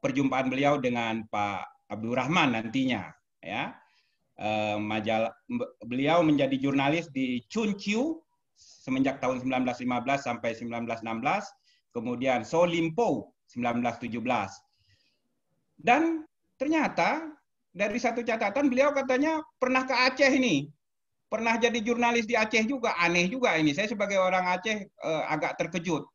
perjumpaan beliau dengan Pak Abdurrahman nantinya ya. Beliau menjadi jurnalis di Chunqiu semenjak tahun 1915 sampai 1916, kemudian Solimpo 1917. Dan ternyata dari satu catatan beliau katanya pernah ke Aceh ini. Pernah jadi jurnalis di Aceh juga, aneh juga ini. Saya sebagai orang Aceh agak terkejut.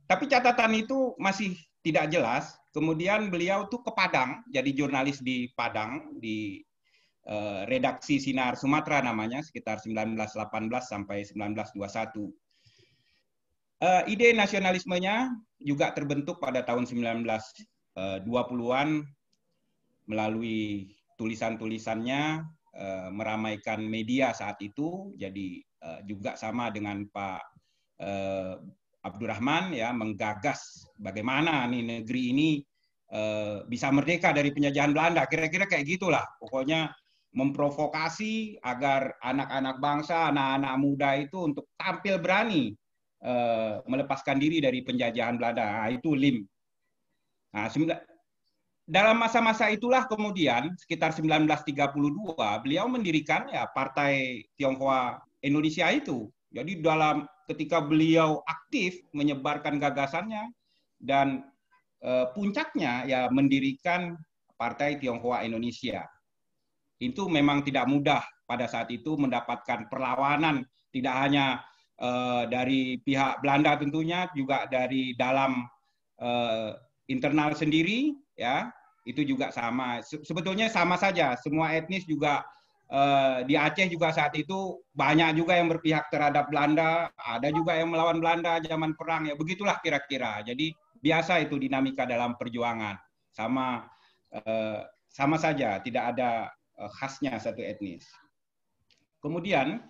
Tapi catatan itu masih tidak jelas. Kemudian beliau tuh ke Padang, jadi jurnalis di Padang, di redaksi Sinar Sumatera namanya, sekitar 1918 sampai 1921. Ide nasionalismenya juga terbentuk pada tahun 1920-an melalui tulisan-tulisannya, meramaikan media saat itu. Jadi juga sama dengan Pak Abdurrahman ya, menggagas bagaimana nih negeri ini bisa merdeka dari penjajahan Belanda, kira-kira kayak gitulah. Pokoknya memprovokasi agar anak-anak bangsa, anak-anak muda itu untuk tampil berani melepaskan diri dari penjajahan Belanda. Nah, itu LIM. Nah, dalam masa-masa itulah kemudian sekitar 1932 beliau mendirikan ya Partai Tionghoa Indonesia itu. Jadi ketika beliau aktif menyebarkan gagasannya dan puncaknya ya mendirikan Partai Tionghoa Indonesia. Itu memang tidak mudah pada saat itu mendapatkan perlawanan, tidak hanya dari pihak Belanda tentunya, juga dari dalam internal sendiri ya. Itu juga sama. Sebetulnya sama saja. Semua etnis juga di Aceh juga saat itu banyak juga yang berpihak terhadap Belanda. Ada juga yang melawan Belanda zaman perang. Ya begitulah kira-kira. Jadi biasa itu dinamika dalam perjuangan. Sama saja. Tidak ada khasnya satu etnis. Kemudian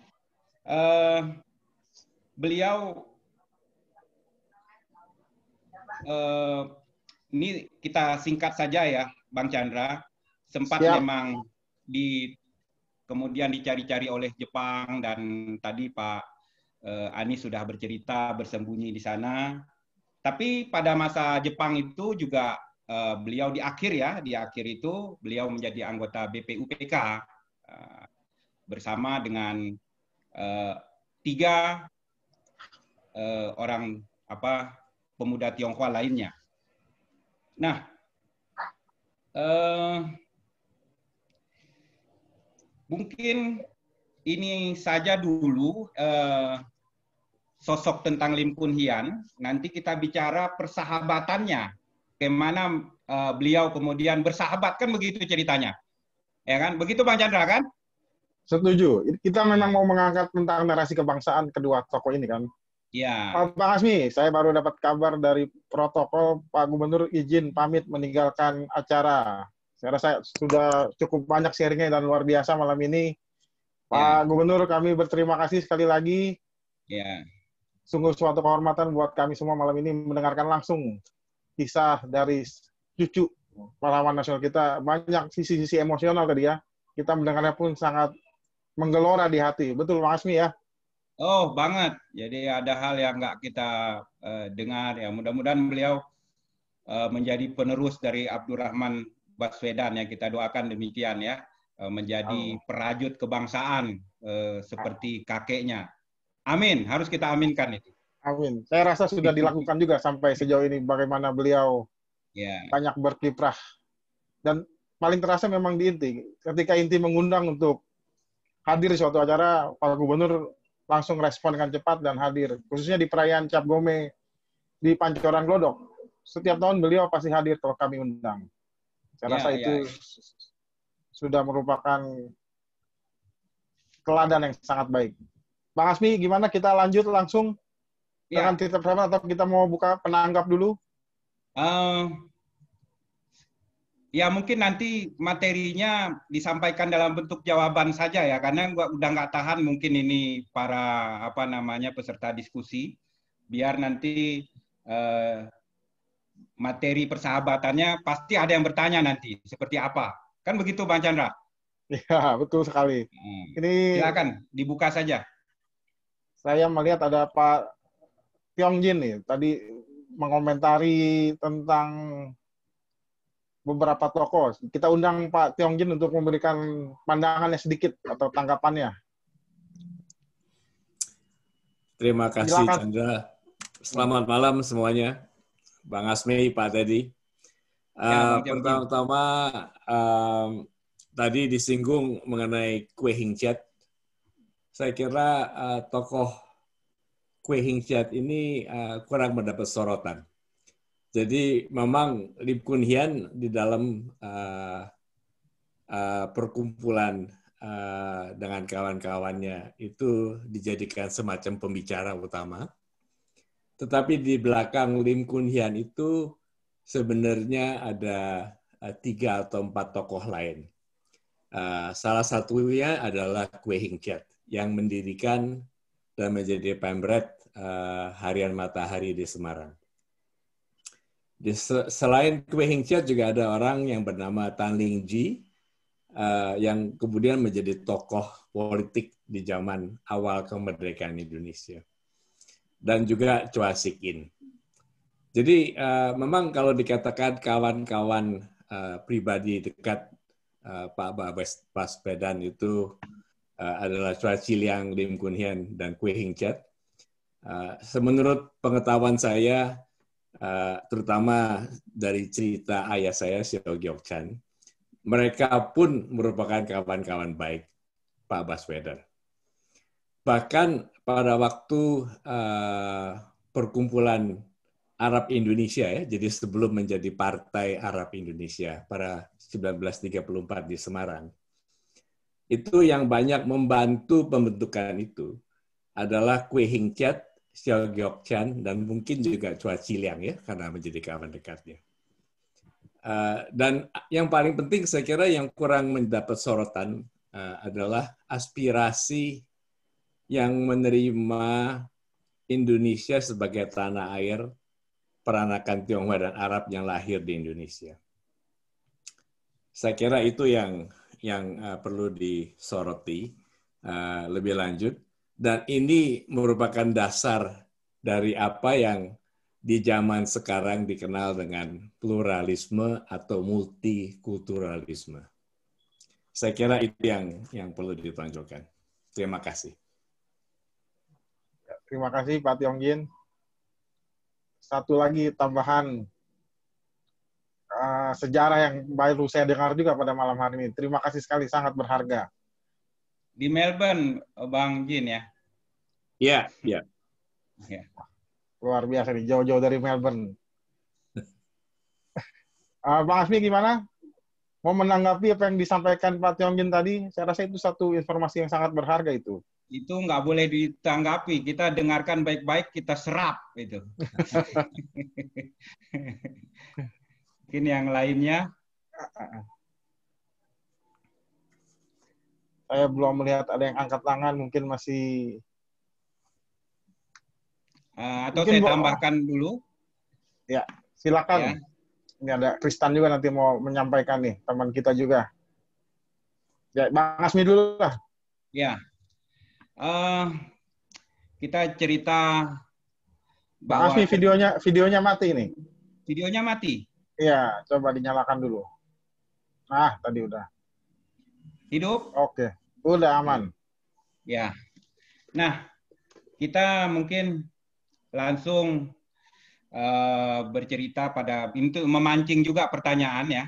beliau ini kita singkat saja ya, Bang Chandra. Sempat memang kemudian dicari-cari oleh Jepang dan tadi Pak Anies sudah bercerita bersembunyi di sana. Tapi pada masa Jepang itu juga beliau di akhir itu beliau menjadi anggota BPUPK bersama dengan 3 orang pemuda Tionghoa lainnya. Nah, mungkin ini saja dulu sosok tentang Lim Kun Hian. Nanti kita bicara persahabatannya, bagaimana beliau kemudian bersahabat, kan begitu ceritanya, ya kan? Begitu Bang Chandra kan? Setuju. Kita memang mau mengangkat tentang narasi kebangsaan kedua tokoh ini kan. Ya. Pak Hasmi, saya baru dapat kabar dari protokol Pak Gubernur izin pamit meninggalkan acara. Saya rasa sudah cukup banyak sharingnya dan luar biasa malam ini. Pak Gubernur, kami berterima kasih sekali lagi. Ya. Sungguh suatu kehormatan buat kami semua malam ini mendengarkan langsung kisah dari cucu pahlawan nasional kita. Banyak sisi-sisi emosional tadi ya. Kita mendengarnya pun sangat menggelora di hati. Betul Pak Hasmi ya? Oh, banget. Jadi ada hal yang nggak kita dengar. Ya, mudah-mudahan beliau menjadi penerus dari Abdurrahman Baswedan, yang kita doakan demikian ya. Menjadi perajut kebangsaan seperti kakeknya. Amin. Harus kita aminkan itu. Amin. Saya rasa sudah dilakukan juga sampai sejauh ini bagaimana beliau banyak berkiprah. Dan paling terasa memang di Inti. Ketika Inti mengundang untuk hadir di suatu acara, Pak Gubernur langsung respon dengan cepat dan hadir. Khususnya di perayaan Cap Gome di Pancoran Glodok. Setiap tahun beliau pasti hadir kalau kami undang. Saya rasa itu sudah merupakan teladan yang sangat baik. Bang Asmi, gimana kita lanjut langsung dengan titip salam atau kita mau buka penanggap dulu? Ya mungkin nanti materinya disampaikan dalam bentuk jawaban saja ya, karena gua udah nggak tahan mungkin ini para peserta diskusi, biar nanti materi persahabatannya pasti ada yang bertanya nanti seperti apa, kan begitu Bang Chandra? Ya betul sekali. Ini silakan dibuka saja. Saya melihat ada Pak Tiongjin nih tadi mengomentari tentang beberapa tokoh. Kita undang Pak Tiongjin untuk memberikan pandangannya sedikit atau tanggapannya. Terima kasih Chandra. Selamat malam semuanya. Bang Asmi, Pak Teddy. Pertama-tama tadi disinggung mengenai Kue Hing Chat. Saya kira tokoh Kue Hing Chat ini kurang mendapat sorotan. Jadi memang Lim Kun Hian di dalam perkumpulan dengan kawan-kawannya itu dijadikan semacam pembicara utama. Tetapi di belakang Lim Kun Hian itu sebenarnya ada 3 atau 4 tokoh lain. Salah satunya adalah Kue Hing Chat yang mendirikan dan menjadi pemret Harian Matahari di Semarang. Selain Kue Hing Chat juga ada orang yang bernama Tan Ling Ji yang kemudian menjadi tokoh politik di zaman awal kemerdekaan Indonesia. Dan juga Chua Sik In. Jadi memang kalau dikatakan kawan-kawan pribadi dekat Pak Baswedan itu adalah Chua Chi Liang, Lim Kun Hian, dan Kue Hing Chat. Menurut pengetahuan saya, terutama dari cerita ayah saya, Seo Gyok Chan, mereka pun merupakan kawan-kawan baik Pak Baswedan. Bahkan pada waktu perkumpulan Arab Indonesia, ya, jadi sebelum menjadi Partai Arab Indonesia pada 1934 di Semarang, itu yang banyak membantu pembentukan itu adalah Kue Hing Chat, Seo Gyok Chan, dan mungkin juga Chua Chi Liang ya, karena menjadi kawan dekatnya. Dan yang paling penting saya kira yang kurang mendapat sorotan adalah aspirasi yang menerima Indonesia sebagai tanah air peranakan Tionghoa dan Arab yang lahir di Indonesia. Saya kira itu yang perlu disoroti lebih lanjut. Dan ini merupakan dasar dari apa yang di zaman sekarang dikenal dengan pluralisme atau multikulturalisme. Saya kira itu yang perlu ditonjolkan. Terima kasih. Terima kasih Pak Tiongjin. Satu lagi tambahan sejarah yang baru saya dengar juga pada malam hari ini. Terima kasih sekali, sangat berharga. Di Melbourne, Bang Jin ya? Iya, iya. Luar biasa nih, jauh-jauh dari Melbourne. Bang Asmi gimana? Mau menanggapi apa yang disampaikan Pak Tiongjin tadi? Saya rasa itu satu informasi yang sangat berharga itu. Itu nggak boleh ditanggapi. Kita dengarkan baik-baik, kita serap. Itu. Mungkin yang lainnya. Saya belum melihat ada yang angkat tangan, mungkin masih... atau mungkin saya tambahkan dulu. Ya, silakan. Ya. Ini ada Kristan juga nanti mau menyampaikan nih, teman kita juga. Ya, Bang Asmi dulu lah. Ya. Kita cerita Bang Asmi videonya mati nih. Videonya mati? Iya, coba dinyalakan dulu. Nah, tadi udah. Hidup? Oke, udah aman. Ya. Nah, kita mungkin langsung bercerita pada itu memancing juga pertanyaan ya.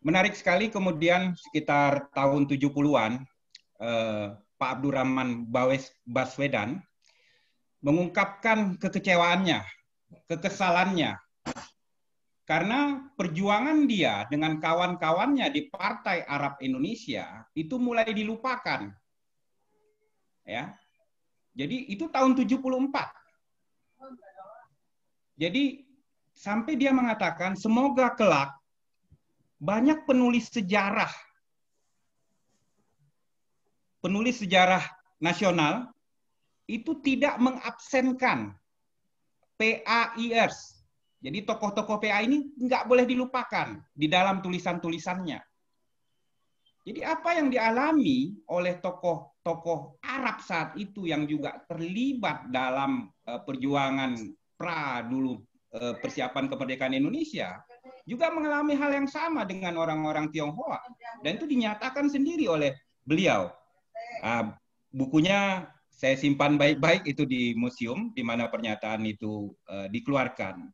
Menarik sekali kemudian sekitar tahun 70-an Pak Abdurrahman Baswedan mengungkapkan kekecewaannya kekesalannya. Karena perjuangan dia dengan kawan-kawannya di Partai Arab Indonesia itu mulai dilupakan. Ya. Jadi itu tahun 74. Jadi sampai dia mengatakan semoga kelak banyak penulis sejarah nasional itu tidak mengabsenkan PAIers. Jadi tokoh-tokoh PA ini nggak boleh dilupakan di dalam tulisan-tulisannya. Jadi apa yang dialami oleh tokoh-tokoh Arab saat itu yang juga terlibat dalam perjuangan dulu persiapan kemerdekaan Indonesia juga mengalami hal yang sama dengan orang-orang Tionghoa, dan itu dinyatakan sendiri oleh beliau. Bukunya saya simpan baik-baik itu di museum di mana pernyataan itu dikeluarkan.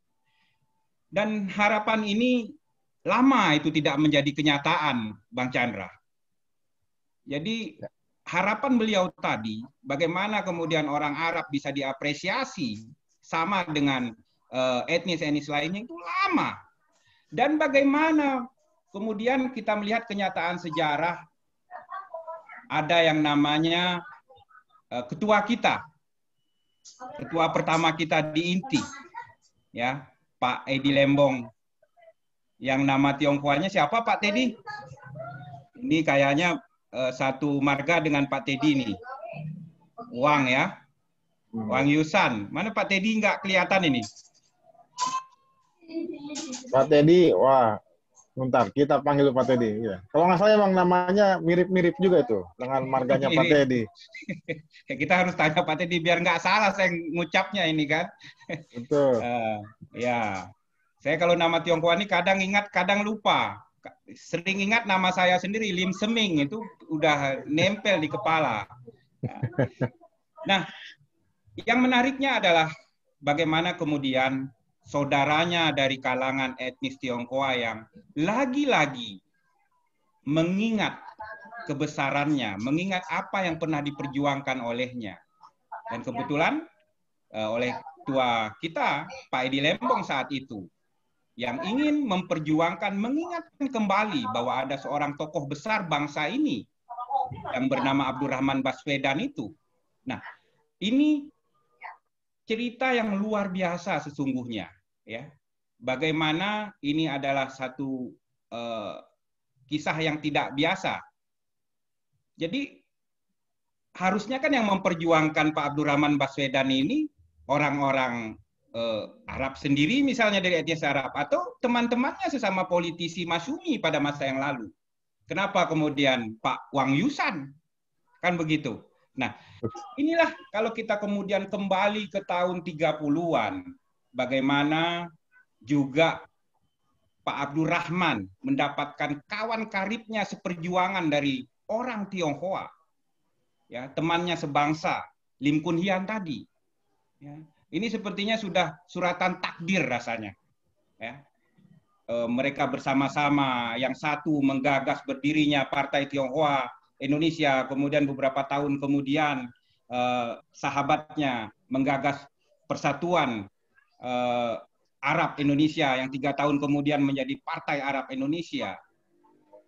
Dan harapan ini lama itu tidak menjadi kenyataan, Bang Chandra. Jadi harapan beliau tadi, bagaimana kemudian orang Arab bisa diapresiasi sama dengan etnis-etnis lainnya itu lama. Dan bagaimana kemudian kita melihat kenyataan sejarah, ada yang namanya ketua kita, ketua pertama kita di INTI, ya, Pak Edi Lembong, yang nama Tionghoanya siapa Pak Teddy? Ini kayaknya satu marga dengan Pak Teddy nih, Wang ya, Wang Yusan. Mana Pak Teddy nggak kelihatan ini? Pak Teddy, wah, bentar, kita panggil Pak Teddy. Ya. Kalau nggak salah emang namanya mirip-mirip juga itu dengan marganya Pak Teddy. Kita harus tanya Pak Teddy biar nggak salah saya ngucapnya ini kan. Betul. Ya, saya kalau nama Tionghoa ini kadang ingat, kadang lupa. Sering ingat nama saya sendiri, Lim Seming, itu udah nempel di kepala. Nah, yang menariknya adalah bagaimana kemudian saudaranya dari kalangan etnis Tionghoa yang lagi-lagi mengingat kebesarannya, mengingat apa yang pernah diperjuangkan olehnya. Dan kebetulan oleh tua kita, Pak Edi Lembong saat itu, yang ingin memperjuangkan, mengingatkan kembali bahwa ada seorang tokoh besar bangsa ini yang bernama Abdurrahman Baswedan itu. Nah, ini cerita yang luar biasa sesungguhnya, ya. Bagaimana ini adalah satu kisah yang tidak biasa. Jadi harusnya kan yang memperjuangkan Pak Abdurrahman Baswedan ini orang-orang Arab sendiri, misalnya dari etnis Arab, atau teman-temannya sesama politisi Masyumi pada masa yang lalu. Kenapa kemudian Pak Wang Yusan? Kan begitu. Nah, inilah kalau kita kemudian kembali ke tahun 30-an, bagaimana juga Pak Abdurrahman mendapatkan kawan karibnya seperjuangan dari orang Tionghoa, ya, temannya sebangsa, Lim Kun Hian tadi. Ya. Ini sepertinya sudah suratan takdir rasanya. Ya. Mereka bersama-sama, yang satu menggagas berdirinya Partai Tionghoa Indonesia, kemudian beberapa tahun kemudian sahabatnya menggagas Persatuan Arab Indonesia yang 3 tahun kemudian menjadi Partai Arab Indonesia,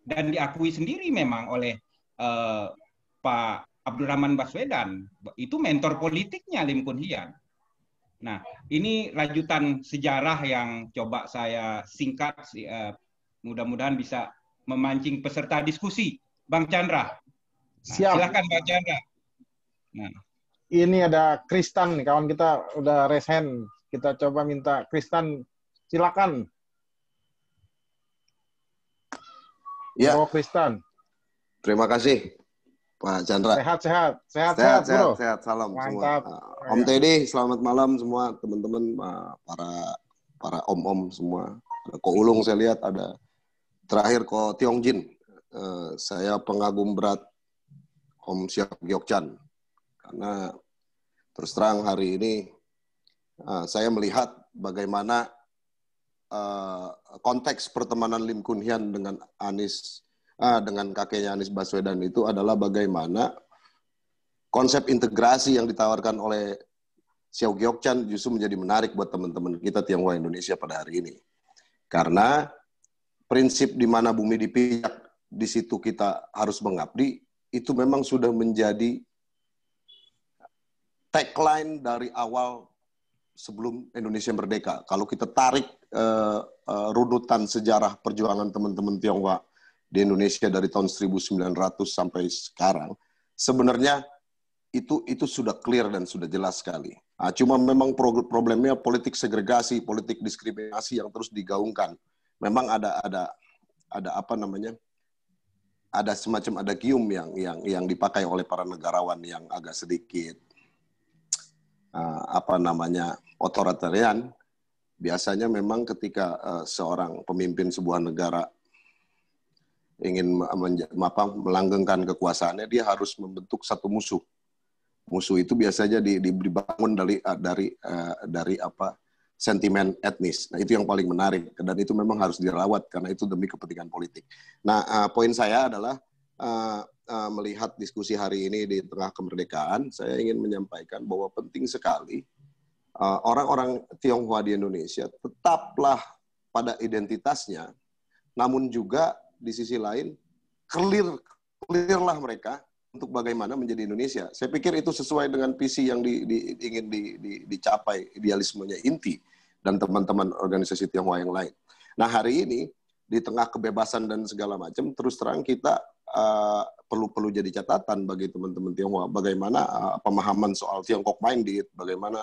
dan diakui sendiri memang oleh Pak Abdurrahman Baswedan, itu mentor politiknya Lim Kun Hian. Nah, ini lanjutan sejarah yang coba saya singkat, mudah-mudahan bisa memancing peserta diskusi. Bang Chandra. Nah, silakan Bang Chandra. Nah. Ini ada Kristan, kawan kita udah raise hand. Kita coba minta Kristan, silakan. Ya. Bro Kristan. Terima kasih Pak Chandra. Sehat. Sehat. Salam mantap semua. Om Teddy, selamat malam semua teman-teman, para om-om semua. Ada Ko Ulung saya lihat, ada terakhir Ko Tiongjin. Saya pengagum berat Om Siap Gyokchan. Karena terus terang hari ini saya melihat bagaimana konteks pertemanan Lim Kun Hian dengan dengan kakeknya Anies Baswedan itu adalah bagaimana konsep integrasi yang ditawarkan oleh Xiao Giokcan justru menjadi menarik buat teman-teman kita Tionghoa Indonesia pada hari ini. Karena prinsip di mana bumi dipijak, di situ kita harus mengabdi, itu memang sudah menjadi tagline dari awal sebelum Indonesia merdeka. Kalau kita tarik runutan sejarah perjuangan teman-teman Tionghoa di Indonesia dari tahun 1900 sampai sekarang, sebenarnya itu sudah clear dan sudah jelas sekali. Cuma memang problemnya politik segregasi, politik diskriminasi yang terus digaungkan. Memang ada apa namanya? Ada semacam adagium yang dipakai oleh para negarawan yang agak sedikit apa namanya? Otoritarian. Biasanya memang ketika seorang pemimpin sebuah negara ingin melanggengkan kekuasaannya, dia harus membentuk satu musuh. Musuh itu biasanya dibangun dari apa sentimen etnis. Nah, itu yang paling menarik dan itu memang harus dirawat karena itu demi kepentingan politik. Nah, poin saya adalah melihat diskusi hari ini di tengah kemerdekaan, saya ingin menyampaikan bahwa penting sekali orang-orang Tionghoa di Indonesia tetaplah pada identitasnya, namun juga di sisi lain clearlah mereka untuk bagaimana menjadi Indonesia. Saya pikir itu sesuai dengan visi yang ingin dicapai, idealismenya Inti dan teman-teman organisasi Tionghoa yang lain. Nah, hari ini di tengah kebebasan dan segala macam, terus terang kita perlu jadi catatan bagi teman-teman Tionghoa bagaimana pemahaman soal Tiongkok minded, bagaimana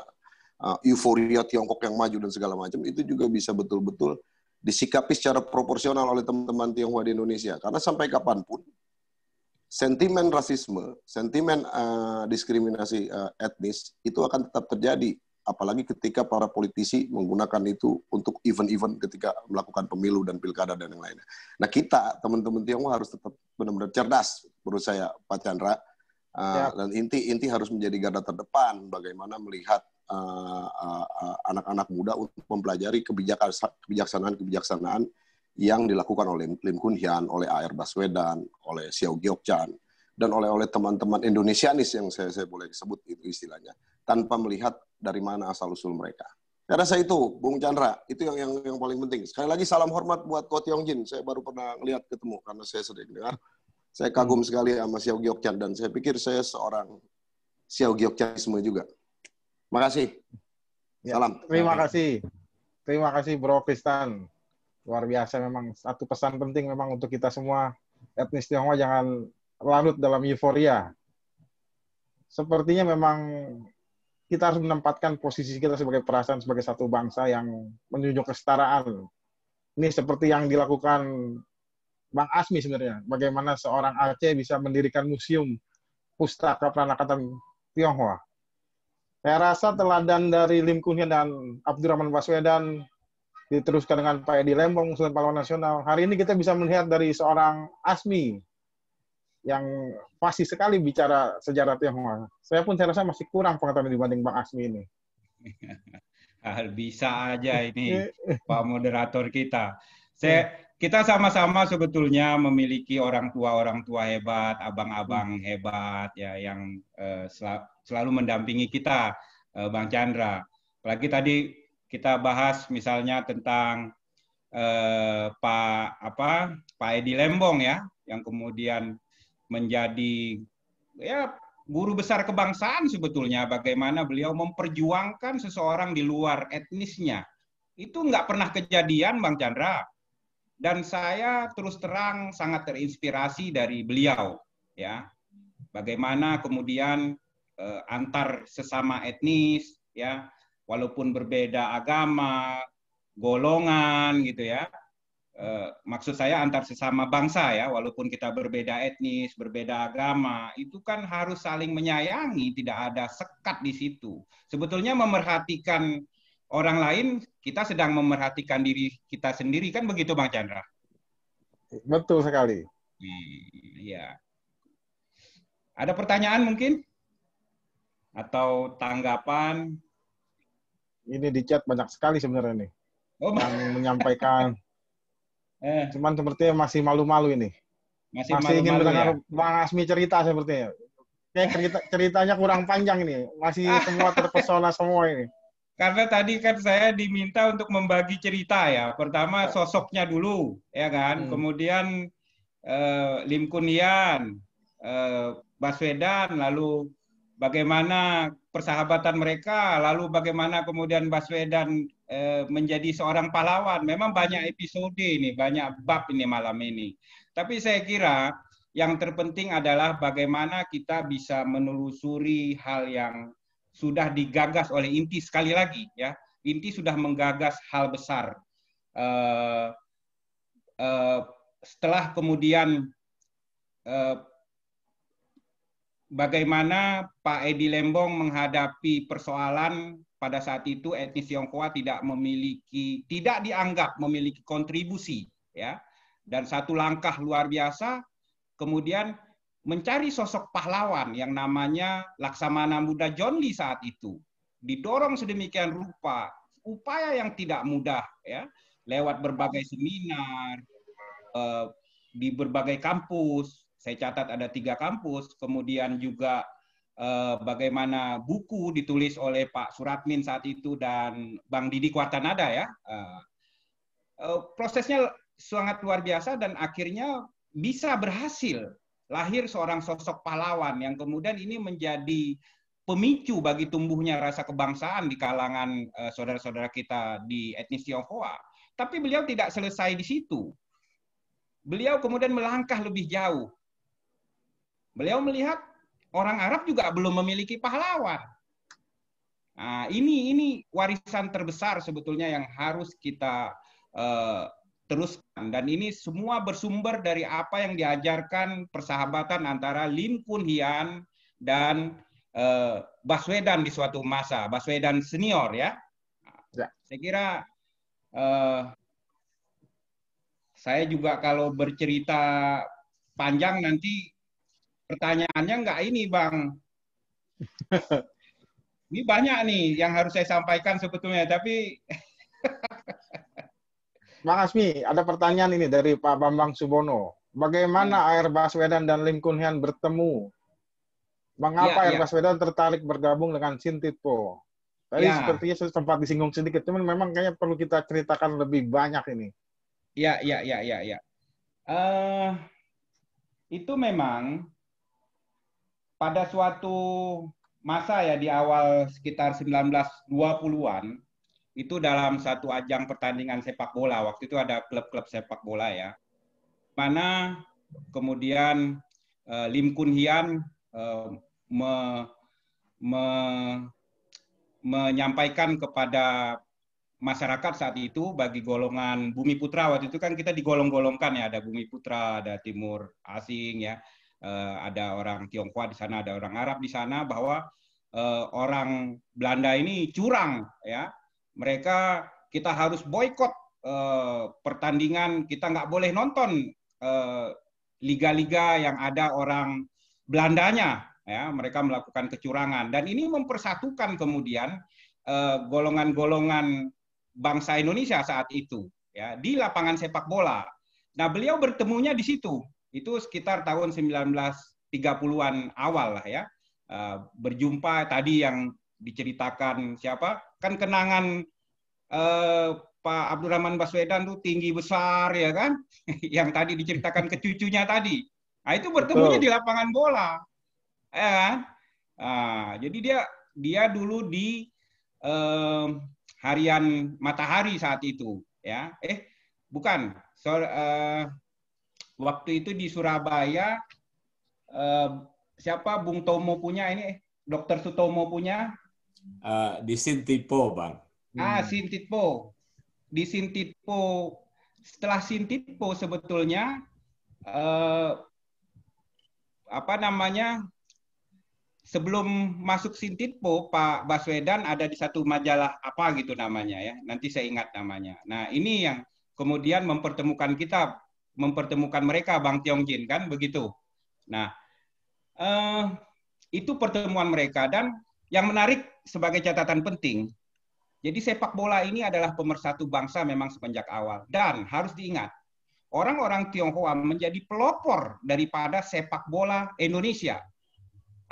euforia Tiongkok yang maju dan segala macam itu juga bisa betul-betul disikapi secara proporsional oleh teman-teman Tionghoa di Indonesia. Karena sampai kapanpun sentimen rasisme, sentimen diskriminasi etnis itu akan tetap terjadi, apalagi ketika para politisi menggunakan itu untuk event-event ketika melakukan pemilu dan pilkada dan yang lainnya. Nah, kita teman-teman Tionghoa harus tetap benar-benar cerdas, menurut saya Pak Chandra, dan Inti harus menjadi garda terdepan bagaimana melihat anak-anak muda untuk mempelajari kebijaksanaan yang dilakukan oleh Lim Kun Hian, oleh A.R. Baswedan, oleh Xiao Giokcan, dan oleh teman-teman Indonesianis yang saya boleh sebut itu istilahnya, tanpa melihat dari mana asal-usul mereka. Saya rasa itu, Bung Chandra, itu yang paling penting. Sekali lagi salam hormat buat Ko Tiong-jin, saya baru pernah lihat ketemu, karena saya sering dengar. Saya kagum sekali sama Xiao Giokcan, dan saya pikir saya seorang Xiao Giokcanisme juga. Terima kasih. Salam. Terima kasih Bro Kristan. Luar biasa memang, satu pesan penting memang untuk kita semua etnis Tionghoa, jangan larut dalam euforia. Sepertinya memang kita harus menempatkan posisi kita sebagai perasaan sebagai satu bangsa yang menunjuk kesetaraan. Ini seperti yang dilakukan Bang Asmi sebenarnya. Bagaimana seorang Aceh bisa mendirikan museum pustaka peranakatan Tionghoa. Saya rasa teladan dari Lim Kun Hian dan Abdurrahman Baswedan diteruskan dengan Pak Edi Lembong, Sultan Pahlawan Nasional. Hari ini kita bisa melihat dari seorang Asmi yang fasih sekali bicara sejarah Tionghoa. Saya rasa masih kurang pengetahuan dibanding Bang Asmi ini. Bisa aja ini Pak moderator kita. Kita sama-sama sebetulnya memiliki orang tua hebat, abang-abang hebat ya yang selalu mendampingi kita, Bang Chandra. Apalagi tadi kita bahas misalnya tentang Pak Edi Lembong ya, yang kemudian menjadi ya guru besar kebangsaan sebetulnya, bagaimana beliau memperjuangkan seseorang di luar etnisnya. Itu nggak pernah kejadian, Bang Chandra. Dan saya terus terang sangat terinspirasi dari beliau, ya. Bagaimana kemudian antar sesama etnis, ya, walaupun berbeda agama, golongan, gitu ya. Maksud saya antar sesama bangsa ya, walaupun kita berbeda etnis, berbeda agama, itu kan harus saling menyayangi, tidak ada sekat di situ. Sebetulnya memerhatikan orang lain, kita sedang memerhatikan diri kita sendiri, kan begitu Bang Chandra? Betul sekali. Iya. Ada pertanyaan mungkin? Atau tanggapan? Ini di chat banyak sekali sebenarnya nih. Yang menyampaikan. Cuman sepertinya masih malu-malu ini. Masih ingin mendengar ya? Bang Asmi cerita sepertinya. Kayak ceritanya kurang panjang ini. Masih semua terpesona semua ini. Karena tadi kan saya diminta untuk membagi cerita ya. Pertama sosoknya dulu, ya kan. Kemudian Lim Kun Hian, Baswedan, lalu bagaimana persahabatan mereka, lalu bagaimana kemudian Baswedan menjadi seorang pahlawan. Memang banyak episode ini, banyak bab ini malam ini. Tapi saya kira yang terpenting adalah bagaimana kita bisa menelusuri hal yang sudah digagas oleh Inti. Sekali lagi ya, Inti sudah menggagas hal besar. Setelah kemudian bagaimana Pak Edi Lembong menghadapi persoalan pada saat itu etnis Tionghoa tidak dianggap memiliki kontribusi, ya. Dan satu langkah luar biasa, kemudian mencari sosok pahlawan yang namanya Laksamana Muda John Lee saat itu, didorong sedemikian rupa, upaya yang tidak mudah, ya, lewat berbagai seminar di berbagai kampus. Saya catat ada 3 kampus, kemudian juga bagaimana buku ditulis oleh Pak Suratmin saat itu dan Bang Didi Kuartanada, ya. Prosesnya sangat luar biasa dan akhirnya bisa berhasil lahir seorang sosok pahlawan yang kemudian ini menjadi pemicu bagi tumbuhnya rasa kebangsaan di kalangan saudara-saudara kita di etnis Tionghoa. Tapi beliau tidak selesai di situ. Beliau kemudian melangkah lebih jauh. Beliau melihat orang Arab juga belum memiliki pahlawan. Nah, ini warisan terbesar sebetulnya yang harus kita teruskan. Dan ini semua bersumber dari apa yang diajarkan persahabatan antara Lim Kun Hian dan Baswedan di suatu masa. Baswedan senior, ya. Saya kira saya juga kalau bercerita panjang nanti pertanyaannya nggak ini, Bang. Ini banyak nih yang harus saya sampaikan sebetulnya, tapi Bang Asmi, ada pertanyaan ini dari Pak Bambang Subono. Bagaimana Air Baswedan dan Lim Kun Hian bertemu? Mengapa Air Baswedan tertarik bergabung dengan Sintitpo? Tadi sepertinya sempat disinggung sedikit, cuman memang kayaknya perlu kita ceritakan lebih banyak ini. Ya. Itu memang pada suatu masa ya di awal sekitar 1920-an, itu dalam satu ajang pertandingan sepak bola. Waktu itu ada klub-klub sepak bola, ya. Mana kemudian Lim Kun Hian menyampaikan kepada masyarakat saat itu bagi golongan Bumi Putra. Waktu itu kan kita digolong-golongkan, ya, ada Bumi Putra, ada Timur Asing, ya, ada orang Tionghoa di sana, ada orang Arab di sana, bahwa orang Belanda ini curang, ya. Mereka, kita harus boikot pertandingan, kita nggak boleh nonton liga-liga yang ada orang Belandanya, ya. Mereka melakukan kecurangan dan ini mempersatukan kemudian golongan-golongan bangsa Indonesia saat itu, ya, di lapangan sepak bola. Nah, beliau bertemunya di situ. Itu sekitar tahun 1930-an awal lah, ya. Berjumpa tadi yang diceritakan siapa? Kan kenangan Pak Abdurrahman Baswedan tuh tinggi besar, ya kan? Yang tadi diceritakan ke cucunya tadi. Nah, itu bertemunya di lapangan bola. Ya kan? Jadi dia dulu di Harian Matahari saat itu, ya. Bukan. Waktu itu di Surabaya, siapa Bung Tomo punya ini? Dr. Sutomo punya? Di Sintitpo, Bang. Sintitpo. Di Sintitpo. Setelah Sintitpo sebetulnya sebelum masuk Sintitpo, Pak Baswedan ada di satu majalah apa gitu namanya, ya. Nanti saya ingat namanya. Nah, ini yang kemudian mempertemukan kita, mempertemukan mereka, Bang Tiongjin, kan begitu. Nah, itu pertemuan mereka. Dan yang menarik sebagai catatan penting, jadi sepak bola ini adalah pemersatu bangsa memang semenjak awal. Dan harus diingat, orang-orang Tionghoa menjadi pelopor daripada sepak bola Indonesia.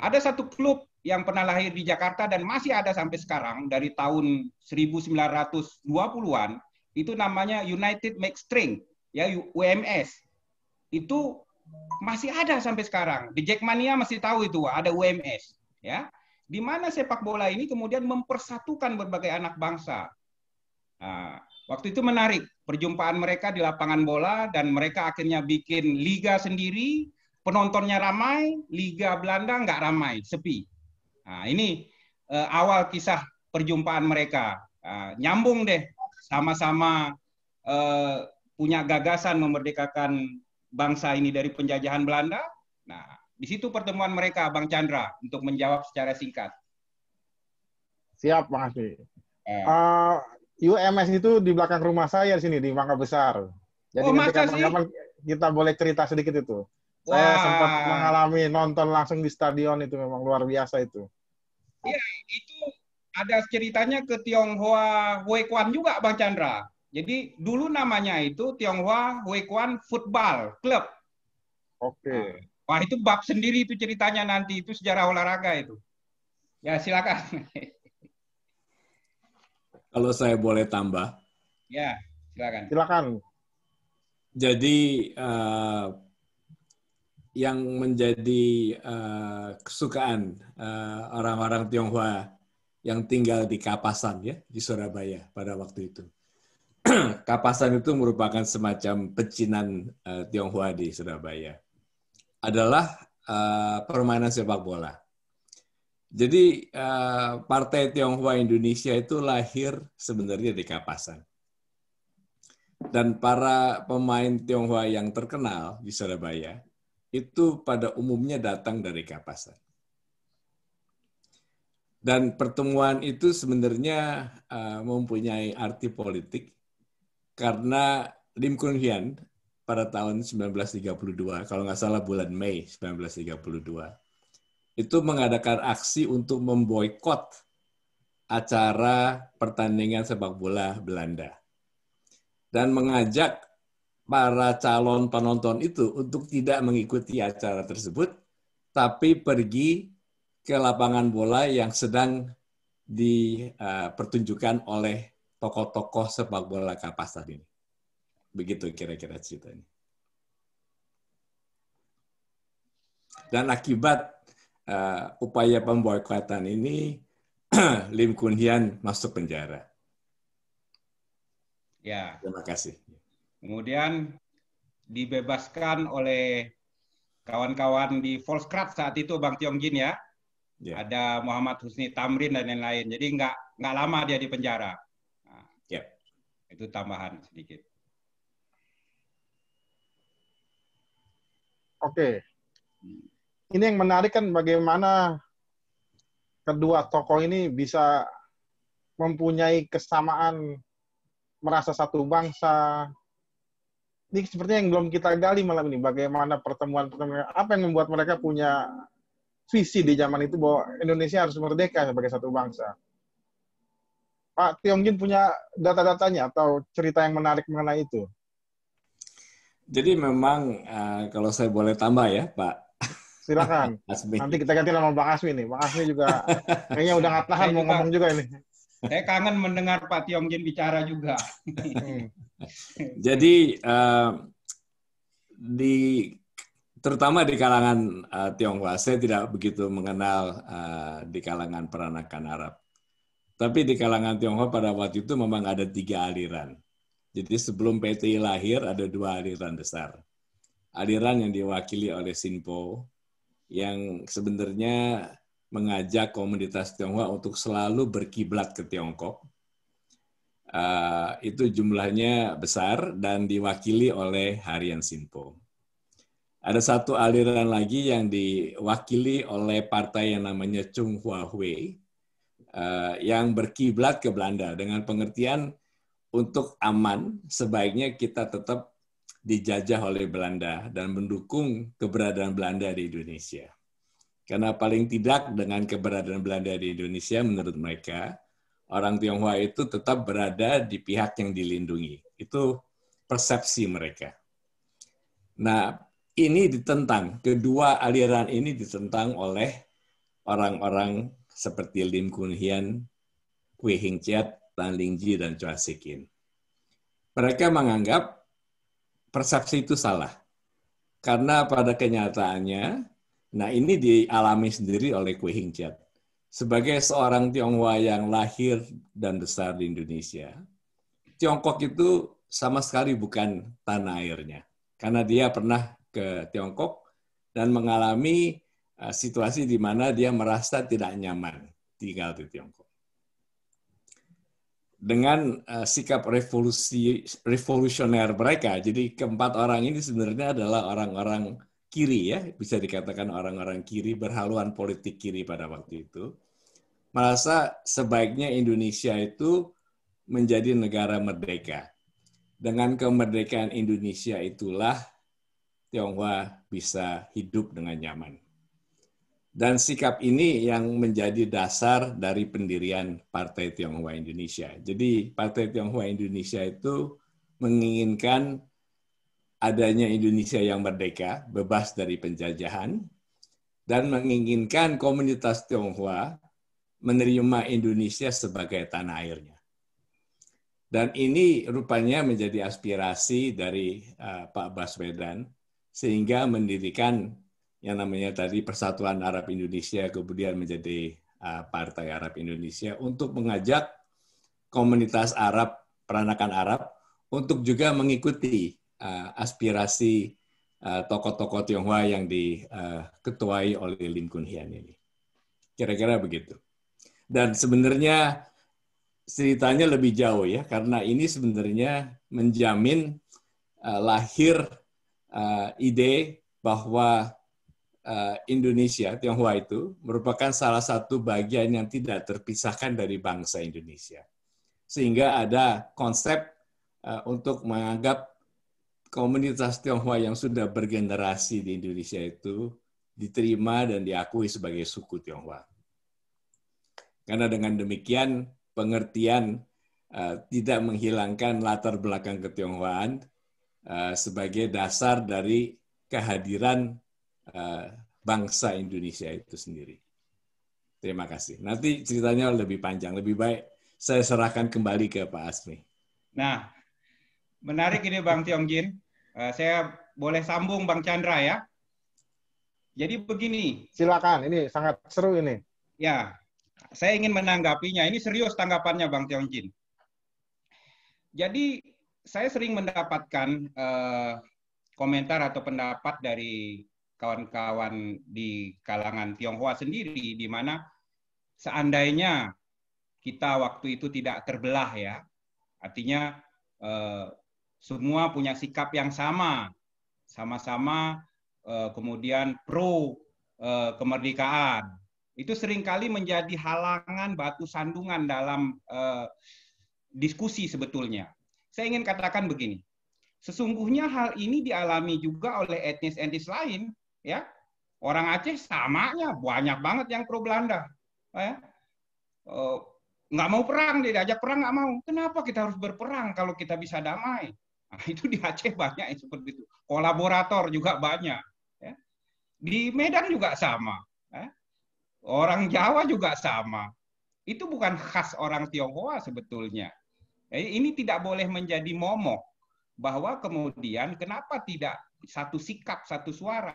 Ada satu klub yang pernah lahir di Jakarta dan masih ada sampai sekarang dari tahun 1920-an, itu namanya United Make String, ya UMS. Itu masih ada sampai sekarang. Di Jackmania masih tahu itu ada UMS, ya. Di mana sepak bola ini kemudian mempersatukan berbagai anak bangsa. Nah, waktu itu menarik perjumpaan mereka di lapangan bola dan mereka akhirnya bikin liga sendiri, penontonnya ramai, liga Belanda nggak ramai, sepi. Nah, ini awal kisah perjumpaan mereka. Nyambung deh, sama-sama punya gagasan memerdekakan bangsa ini dari penjajahan Belanda. Nah, di situ pertemuan mereka, Bang Chandra, untuk menjawab secara singkat. Siap, Bang Hasmi. UMS itu di belakang rumah saya di sini, di Mangga Besar. Jadi nanti kapan-kapan kita boleh cerita sedikit itu. Wah. Saya sempat mengalami nonton langsung di stadion, itu memang luar biasa itu. Iya, itu ada ceritanya ke Tionghoa Huekuan juga, Bang Chandra. Jadi dulu namanya itu Tionghoa Huekuan Football Club. Oke. Wah, itu bab sendiri itu ceritanya nanti, itu sejarah olahraga itu. Ya, silakan. Kalau saya boleh tambah. Ya, silakan. Silakan. Jadi yang menjadi kesukaan orang-orang Tionghoa yang tinggal di Kapasan, ya, di Surabaya pada waktu itu. Kapasan itu merupakan semacam pecinan Tionghoa di Surabaya. Adalah permainan sepak bola. Jadi Partai Tionghoa Indonesia itu lahir sebenarnya di Kapasan. Dan para pemain Tionghoa yang terkenal di Surabaya itu pada umumnya datang dari Kapasan. Dan pertemuan itu sebenarnya mempunyai arti politik karena Lim Kun Hian pada tahun 1932, kalau nggak salah bulan Mei 1932, itu mengadakan aksi untuk memboikot acara pertandingan sepak bola Belanda. Dan mengajak para calon penonton itu untuk tidak mengikuti acara tersebut, tapi pergi ke lapangan bola yang sedang dipertunjukkan oleh tokoh-tokoh sepak bola Kapasan ini. Begitu kira-kira ceritanya. Dan akibat upaya pemboikotan ini, Lim Kun Hian masuk penjara. Ya. Terima kasih. Kemudian dibebaskan oleh kawan-kawan di Volkskrad saat itu, Bang Tiongjin, ya. Ya. Ada Muhammad Husni Tamrin dan lain-lain. Jadi nggak lama dia di penjara. Nah, ya. Itu tambahan sedikit. Oke. Ini yang menarik kan bagaimana kedua tokoh ini bisa mempunyai kesamaan, merasa satu bangsa. Ini sepertinya yang belum kita gali malam ini. Bagaimana pertemuan-pertemuan, apa yang membuat mereka punya visi di zaman itu bahwa Indonesia harus merdeka sebagai satu bangsa. Pak Tiongjin punya data-datanya atau cerita yang menarik mengenai itu? Jadi memang kalau saya boleh tambah ya, Pak. Silakan. Nanti kita ganti nama Bang Asmi nih. Bang Asmi juga kayaknya udah nggak tahan mau ngomong juga ini. Saya kangen mendengar Pak Tiongjin bicara juga. Jadi terutama di kalangan Tionghoa, saya tidak begitu mengenal di kalangan peranakan Arab. Tapi di kalangan Tionghoa pada waktu itu memang ada 3 aliran. Jadi sebelum PTI lahir ada 2 aliran besar. Aliran yang diwakili oleh Sinpo, yang sebenarnya mengajak komunitas Tionghoa untuk selalu berkiblat ke Tiongkok. Itu jumlahnya besar dan diwakili oleh Harian Sinpo. Ada satu aliran lagi yang diwakili oleh partai yang namanya Chung Hua Hui, yang berkiblat ke Belanda dengan pengertian untuk aman, sebaiknya kita tetap dijajah oleh Belanda dan mendukung keberadaan Belanda di Indonesia. Karena paling tidak dengan keberadaan Belanda di Indonesia, menurut mereka, orang Tionghoa itu tetap berada di pihak yang dilindungi. Itu persepsi mereka. Nah, ini ditentang, kedua aliran ini ditentang oleh orang-orang seperti Lim Kun Hian, Kwee Hing Chiat, Tan Ling Ji, dan Chua Sik Kin. Mereka menganggap persepsi itu salah. Karena pada kenyataannya, nah ini dialami sendiri oleh Kwee Hing Chiat. Sebagai seorang Tionghoa yang lahir dan besar di Indonesia, Tiongkok itu sama sekali bukan tanah airnya. Karena dia pernah ke Tiongkok dan mengalami situasi di mana dia merasa tidak nyaman tinggal di Tiongkok. Dengan sikap revolusioner mereka, jadi keempat orang ini sebenarnya adalah orang-orang kiri, ya, bisa dikatakan orang-orang kiri, berhaluan politik kiri pada waktu itu, merasa sebaiknya Indonesia itu menjadi negara merdeka. Dengan kemerdekaan Indonesia itulah Tionghoa bisa hidup dengan nyaman. Dan sikap ini yang menjadi dasar dari pendirian Partai Tionghoa Indonesia. Jadi Partai Tionghoa Indonesia itu menginginkan adanya Indonesia yang merdeka, bebas dari penjajahan, dan menginginkan komunitas Tionghoa menerima Indonesia sebagai tanah airnya. Dan ini rupanya menjadi aspirasi dari Pak Baswedan, sehingga mendirikan yang namanya tadi Persatuan Arab Indonesia, kemudian menjadi Partai Arab Indonesia, untuk mengajak komunitas Arab, peranakan Arab, untuk juga mengikuti aspirasi tokoh-tokoh Tionghoa yang diketuai oleh Lim Kun Hian ini. Kira-kira begitu. Dan sebenarnya ceritanya lebih jauh, ya, karena ini sebenarnya menjamin lahir ide bahwa Indonesia, Tionghoa itu merupakan salah satu bagian yang tidak terpisahkan dari bangsa Indonesia. Sehingga ada konsep untuk menganggap komunitas Tionghoa yang sudah bergenerasi di Indonesia itu diterima dan diakui sebagai suku Tionghoa. Karena dengan demikian pengertian tidak menghilangkan latar belakang ketionghoaan sebagai dasar dari kehadiran bangsa Indonesia itu sendiri. Terima kasih. Nanti ceritanya lebih panjang, lebih baik saya serahkan kembali ke Pak Asmi. Nah, menarik ini Bang Tiongjin. Saya boleh sambung Bang Chandra, ya. Jadi begini. Silakan, ini sangat seru ini. Ya, saya ingin menanggapinya. Ini serius tanggapannya Bang Tiongjin. Jadi saya sering mendapatkan komentar atau pendapat dari kawan-kawan di kalangan Tionghoa sendiri, di mana seandainya kita waktu itu tidak terbelah, ya, artinya semua punya sikap yang sama-sama kemudian pro kemerdekaan, itu seringkali menjadi halangan, batu sandungan dalam diskusi sebetulnya. Saya ingin katakan begini, sesungguhnya hal ini dialami juga oleh etnis-etnis lain, ya. Orang Aceh samanya banyak banget yang pro Belanda, ya. Nggak mau perang, dia diajak perang nggak mau. Kenapa kita harus berperang kalau kita bisa damai? Nah, itu di Aceh banyak yang seperti itu. Kolaborator juga banyak, ya. Di Medan juga sama, ya. Orang Jawa juga sama. Itu bukan khas orang Tionghoa sebetulnya. Ini tidak boleh menjadi momok bahwa kemudian kenapa tidak satu sikap, satu suara.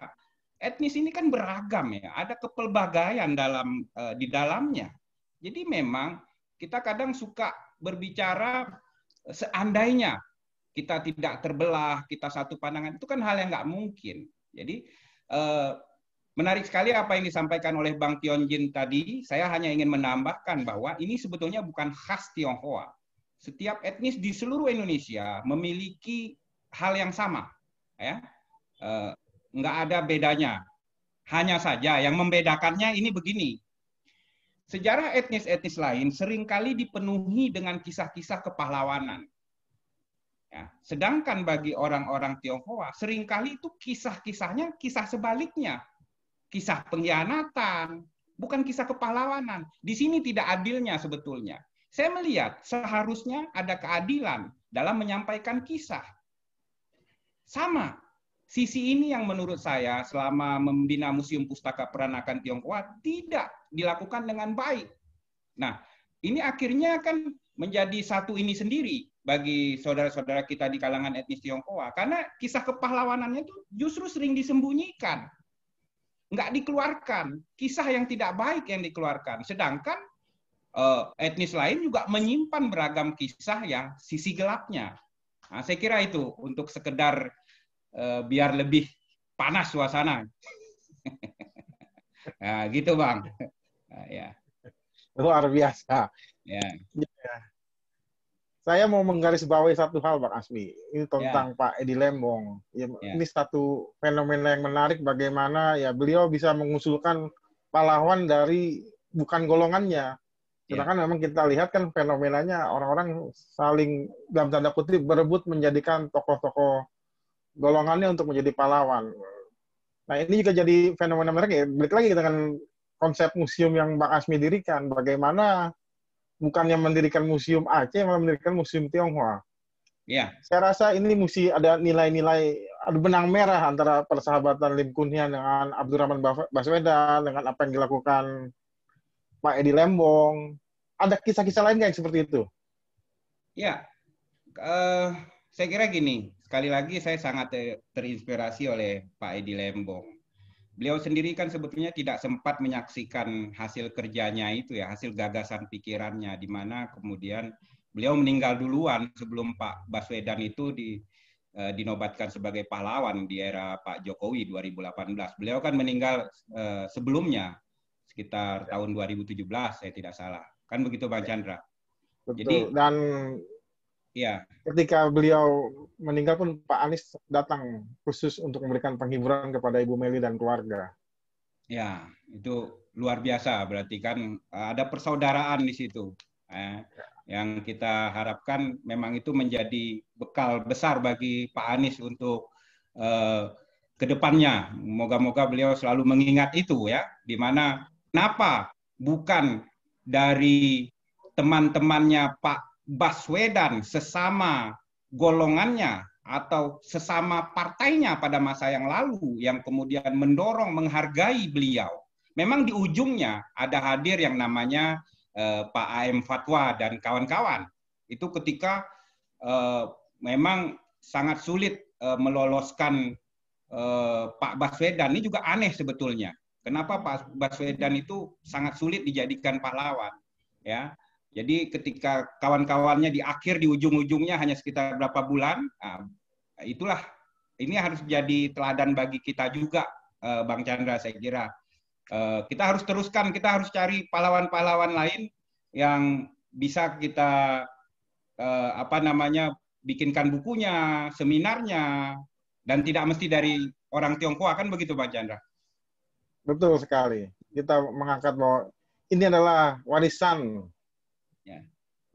Etnis ini kan beragam, ya, ada kepelbagaian di dalamnya. Jadi memang kita kadang suka berbicara seandainya kita tidak terbelah, kita satu pandangan, itu kan hal yang nggak mungkin. Jadi menarik sekali apa yang disampaikan oleh Bang Tiongjin tadi. Saya hanya ingin menambahkan bahwa ini sebetulnya bukan khas Tionghoa. Setiap etnis di seluruh Indonesia memiliki hal yang sama, ya. Nggak ada bedanya. Hanya saja yang membedakannya ini begini. Sejarah etnis-etnis lain seringkali dipenuhi dengan kisah-kisah kepahlawanan. Ya, sedangkan bagi orang-orang Tionghoa seringkali itu kisah-kisahnya kisah sebaliknya. Kisah pengkhianatan, bukan kisah kepahlawanan. Di sini tidak adilnya sebetulnya. Saya melihat seharusnya ada keadilan dalam menyampaikan kisah. Sama. Sisi ini yang menurut saya selama membina Museum Pustaka Peranakan Tionghoa tidak dilakukan dengan baik. Nah, ini akhirnya kan menjadi satu ini sendiri bagi saudara-saudara kita di kalangan etnis Tionghoa. Karena kisah kepahlawanannya itu justru sering disembunyikan. Nggak dikeluarkan. Kisah yang tidak baik yang dikeluarkan. Sedangkan etnis lain juga menyimpan beragam kisah yang sisi gelapnya. Nah, saya kira itu untuk sekedar biar lebih panas suasana. Nah, gitu Bang. Nah, ya. Luar biasa. Ya. Saya mau menggarisbawahi satu hal, Bang Asmi. Ini tentang Pak Edi Lembong. Ini satu fenomena yang menarik bagaimana ya beliau bisa mengusulkan pahlawan dari bukan golongannya. Sedangkan memang kita lihat kan fenomenanya orang-orang saling dalam tanda kutip berebut menjadikan tokoh-tokoh golongannya untuk menjadi pahlawan. Nah ini juga jadi fenomena menarik ya. Balik lagi dengan konsep museum yang Bang Asmi dirikan. Bagaimana bukannya mendirikan museum Aceh, malah mendirikan museum Tionghoa. Ya. Saya rasa ini mesti ada nilai-nilai, ada benang merah antara persahabatan Lim Kunhian dengan Abdurrahman Baswedan, dengan apa yang dilakukan Pak Edi Lembong. Ada kisah-kisah lain nggak yang seperti itu? Ya, saya kira gini. Sekali lagi saya sangat terinspirasi oleh Pak Edi Lembong. Beliau sendiri kan sebetulnya tidak sempat menyaksikan hasil kerjanya itu ya, hasil gagasan pikirannya, di mana kemudian beliau meninggal duluan sebelum Pak Baswedan itu dinobatkan sebagai pahlawan di era Pak Jokowi 2018. Beliau kan meninggal sebelumnya, sekitar tahun 2017, saya tidak salah. Kan begitu Bang Chandra? Betul. Jadi, dan ya, ketika beliau meninggal pun Pak Anies datang khusus untuk memberikan penghiburan kepada Ibu Meli dan keluarga. Ya, itu luar biasa. Berarti kan ada persaudaraan di situ. Yang kita harapkan memang itu menjadi bekal besar bagi Pak Anies untuk kedepannya. Moga-moga beliau selalu mengingat itu ya. Di mana kenapa bukan dari teman-temannya Pak Baswedan sesama golongannya atau sesama partainya pada masa yang lalu yang kemudian mendorong, menghargai beliau. Memang di ujungnya ada hadir yang namanya Pak AM Fatwa dan kawan-kawan. Itu ketika memang sangat sulit meloloskan Pak Baswedan. Ini juga aneh sebetulnya. Kenapa Pak Baswedan itu sangat sulit dijadikan pahlawan? Ya, jadi ketika kawan-kawannya di akhir, di ujung-ujungnya hanya sekitar berapa bulan, nah, itulah ini harus jadi teladan bagi kita juga, Bang Chandra. Saya kira kita harus teruskan, kita harus cari pahlawan-pahlawan lain yang bisa kita bikinkan bukunya, seminarnya, dan tidak mesti dari orang Tionghoa, kan begitu Bang Chandra? Betul sekali. Kita mengangkat bahwa ini adalah warisan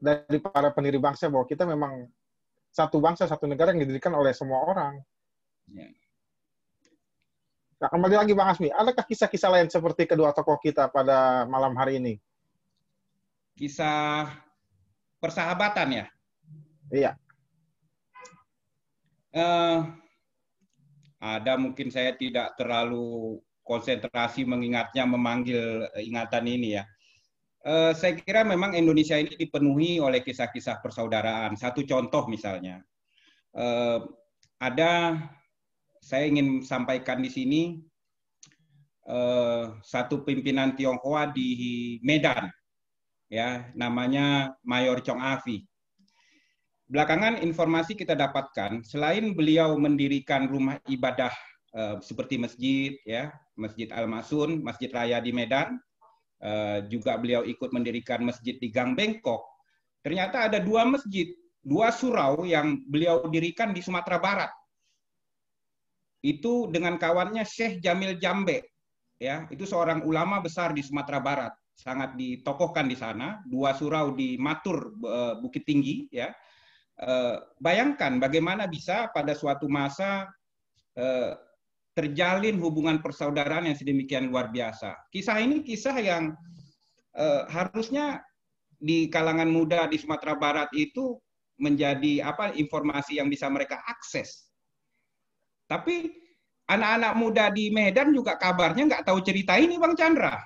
dari para pendiri bangsa, bahwa kita memang satu bangsa, satu negara yang didirikan oleh semua orang. Nah, kembali lagi Bang Asmi, adakah kisah-kisah lain seperti kedua tokoh kita pada malam hari ini? Kisah persahabatan ya? Iya. Ada, mungkin saya tidak terlalu konsentrasi mengingatnya, memanggil ingatan ini ya. Saya kira memang Indonesia ini dipenuhi oleh kisah-kisah persaudaraan. Satu contoh misalnya, saya ingin sampaikan di sini satu pimpinan Tionghoa di Medan, ya, namanya Mayor Chong Afi. Belakangan informasi kita dapatkan, selain beliau mendirikan rumah ibadah seperti masjid, ya, Masjid Al-Masun, Masjid Raya di Medan, juga beliau ikut mendirikan masjid di Gang Bengkok. Ternyata ada dua masjid, dua surau yang beliau dirikan di Sumatera Barat. Itu dengan kawannya Syekh Jamil Jambe, ya, itu seorang ulama besar di Sumatera Barat, sangat ditokohkan di sana. Dua surau di Matur, Bukit Tinggi, ya. Bayangkan bagaimana bisa pada suatu masa terjalin hubungan persaudaraan yang sedemikian luar biasa. Kisah ini kisah yang harusnya di kalangan muda di Sumatera Barat itu menjadi informasi yang bisa mereka akses. Tapi anak-anak muda di Medan juga kabarnya nggak tahu cerita ini, Bang Chandra.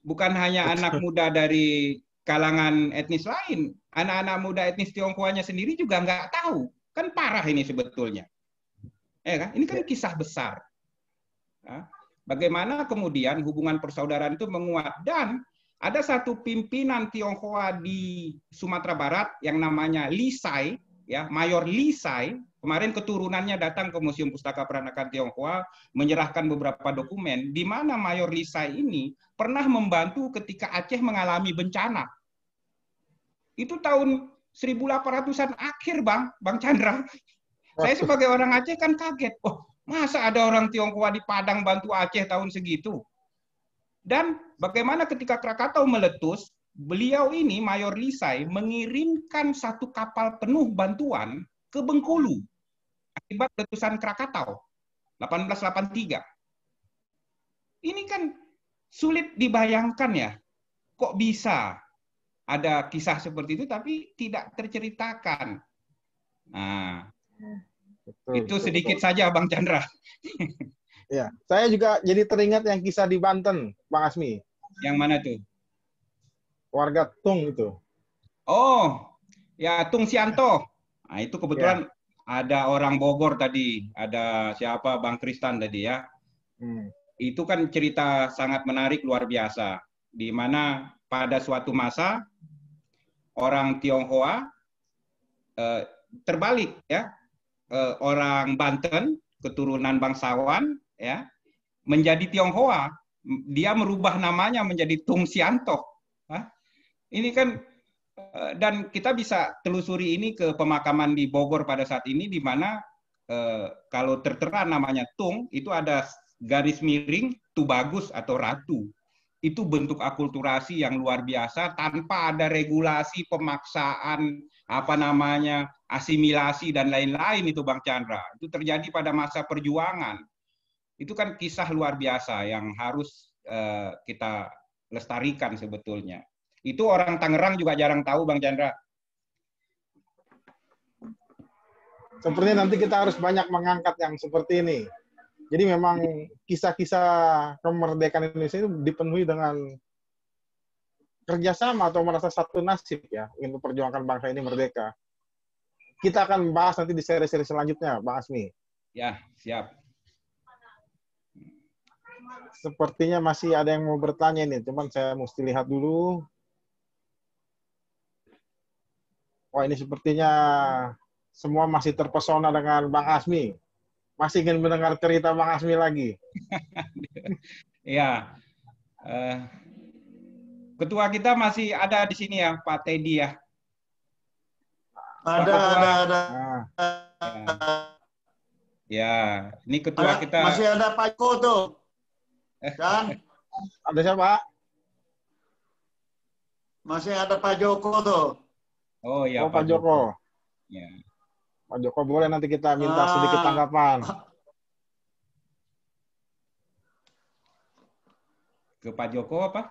Bukan hanya anak muda dari kalangan etnis lain, anak-anak muda etnis Tionghoanya sendiri juga nggak tahu. Kan parah ini sebetulnya. Kan? Ini kan kisah besar. Bagaimana kemudian hubungan persaudaraan itu menguat. Dan ada satu pimpinan Tionghoa di Sumatera Barat yang namanya Li Sai, ya, Mayor Li Sai. Kemarin keturunannya datang ke Museum Pustaka Peranakan Tionghoa menyerahkan beberapa dokumen di mana Mayor Li Sai ini pernah membantu ketika Aceh mengalami bencana. Itu tahun 1800-an akhir, Bang Chandra. Saya sebagai orang Aceh kan kaget. Oh, masa ada orang Tionghoa di Padang bantu Aceh tahun segitu? Dan bagaimana ketika Krakatau meletus, beliau ini, Mayor Li Sai, mengirimkan satu kapal penuh bantuan ke Bengkulu akibat letusan Krakatau 1883. Ini kan sulit dibayangkan ya, kok bisa ada kisah seperti itu tapi tidak terceritakan. Nah, itu sedikit saja Bang Chandra. Ya, saya juga jadi teringat yang kisah di Banten, Bang Asmi. Yang mana tuh? Warga Tung itu. Oh, ya Tung Sianto. Nah, itu kebetulan ada orang Bogor tadi, ada siapa Bang Kristan tadi ya. Itu kan cerita sangat menarik, luar biasa, di mana pada suatu masa orang Tionghoa terbalik ya, orang Banten keturunan bangsawan ya menjadi Tionghoa, dia merubah namanya menjadi Tung Sianto. Ini kan, dan kita bisa telusuri ini ke pemakaman di Bogor pada saat ini, di mana kalau tertera namanya Tung, itu ada garis miring Tubagus atau Ratu. Itu bentuk akulturasi yang luar biasa, tanpa ada regulasi, pemaksaan, asimilasi, dan lain-lain itu Bang Chandra. Itu terjadi pada masa perjuangan. Itu kan kisah luar biasa yang harus kita lestarikan sebetulnya. Itu orang Tangerang juga jarang tahu, Bang Chandra. Sepertinya nanti kita harus banyak mengangkat yang seperti ini. Jadi memang kisah-kisah kemerdekaan Indonesia itu dipenuhi dengan kerjasama atau merasa satu nasib ya, ingin memperjuangkan bangsa ini merdeka. Kita akan bahas nanti di seri-seri selanjutnya, Bang Asmi. Ya, siap. Sepertinya masih ada yang mau bertanya ini, cuman saya mesti lihat dulu. Wah, ini sepertinya semua masih terpesona dengan Bang Asmi. Masih ingin mendengar cerita Bang Asmi lagi. Ya, ketua kita masih ada di sini ya, Pak Teddy ya. Ada. Ya, ini ketua kita. Masih ada Pak Joko tuh, kan? Ada siapa? Masih ada Pak Joko tuh. Oh ya, Pak Joko. Ya. Pak Joko, boleh nanti kita minta sedikit tanggapan. Ke Pak Joko apa?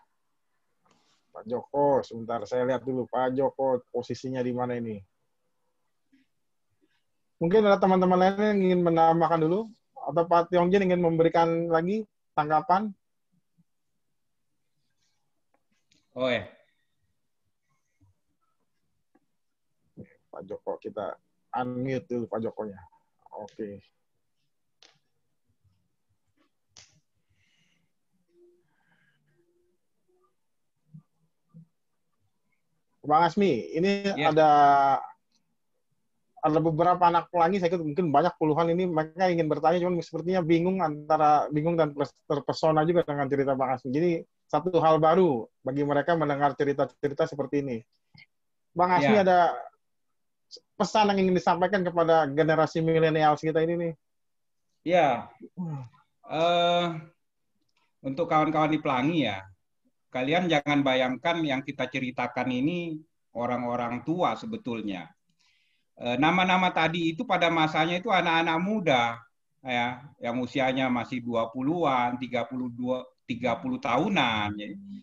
Pak Joko, sebentar saya lihat dulu. Pak Joko posisinya di mana ini? Mungkin ada teman-teman lain yang ingin menambahkan dulu? Atau Pak Tiongjin ingin memberikan lagi tanggapan? Oh ya. Pak Joko, kita unmute dulu Pak Jokonya. Oke. Bang Asmi, ini ada beberapa anak pelangi, saya kira mungkin banyak puluhan ini, mereka ingin bertanya, cuman sepertinya bingung dan terpesona juga dengan cerita Bang Asmi. Jadi satu hal baru bagi mereka mendengar cerita-cerita seperti ini. Bang Asmi ada pesan yang ingin disampaikan kepada generasi milenial kita ini nih? Ya, untuk kawan-kawan di Pelangi ya, kalian jangan bayangkan yang kita ceritakan ini orang-orang tua sebetulnya. Nama-nama tadi itu pada masanya itu anak-anak muda, ya, yang usianya masih 20-an, 30 tahunan.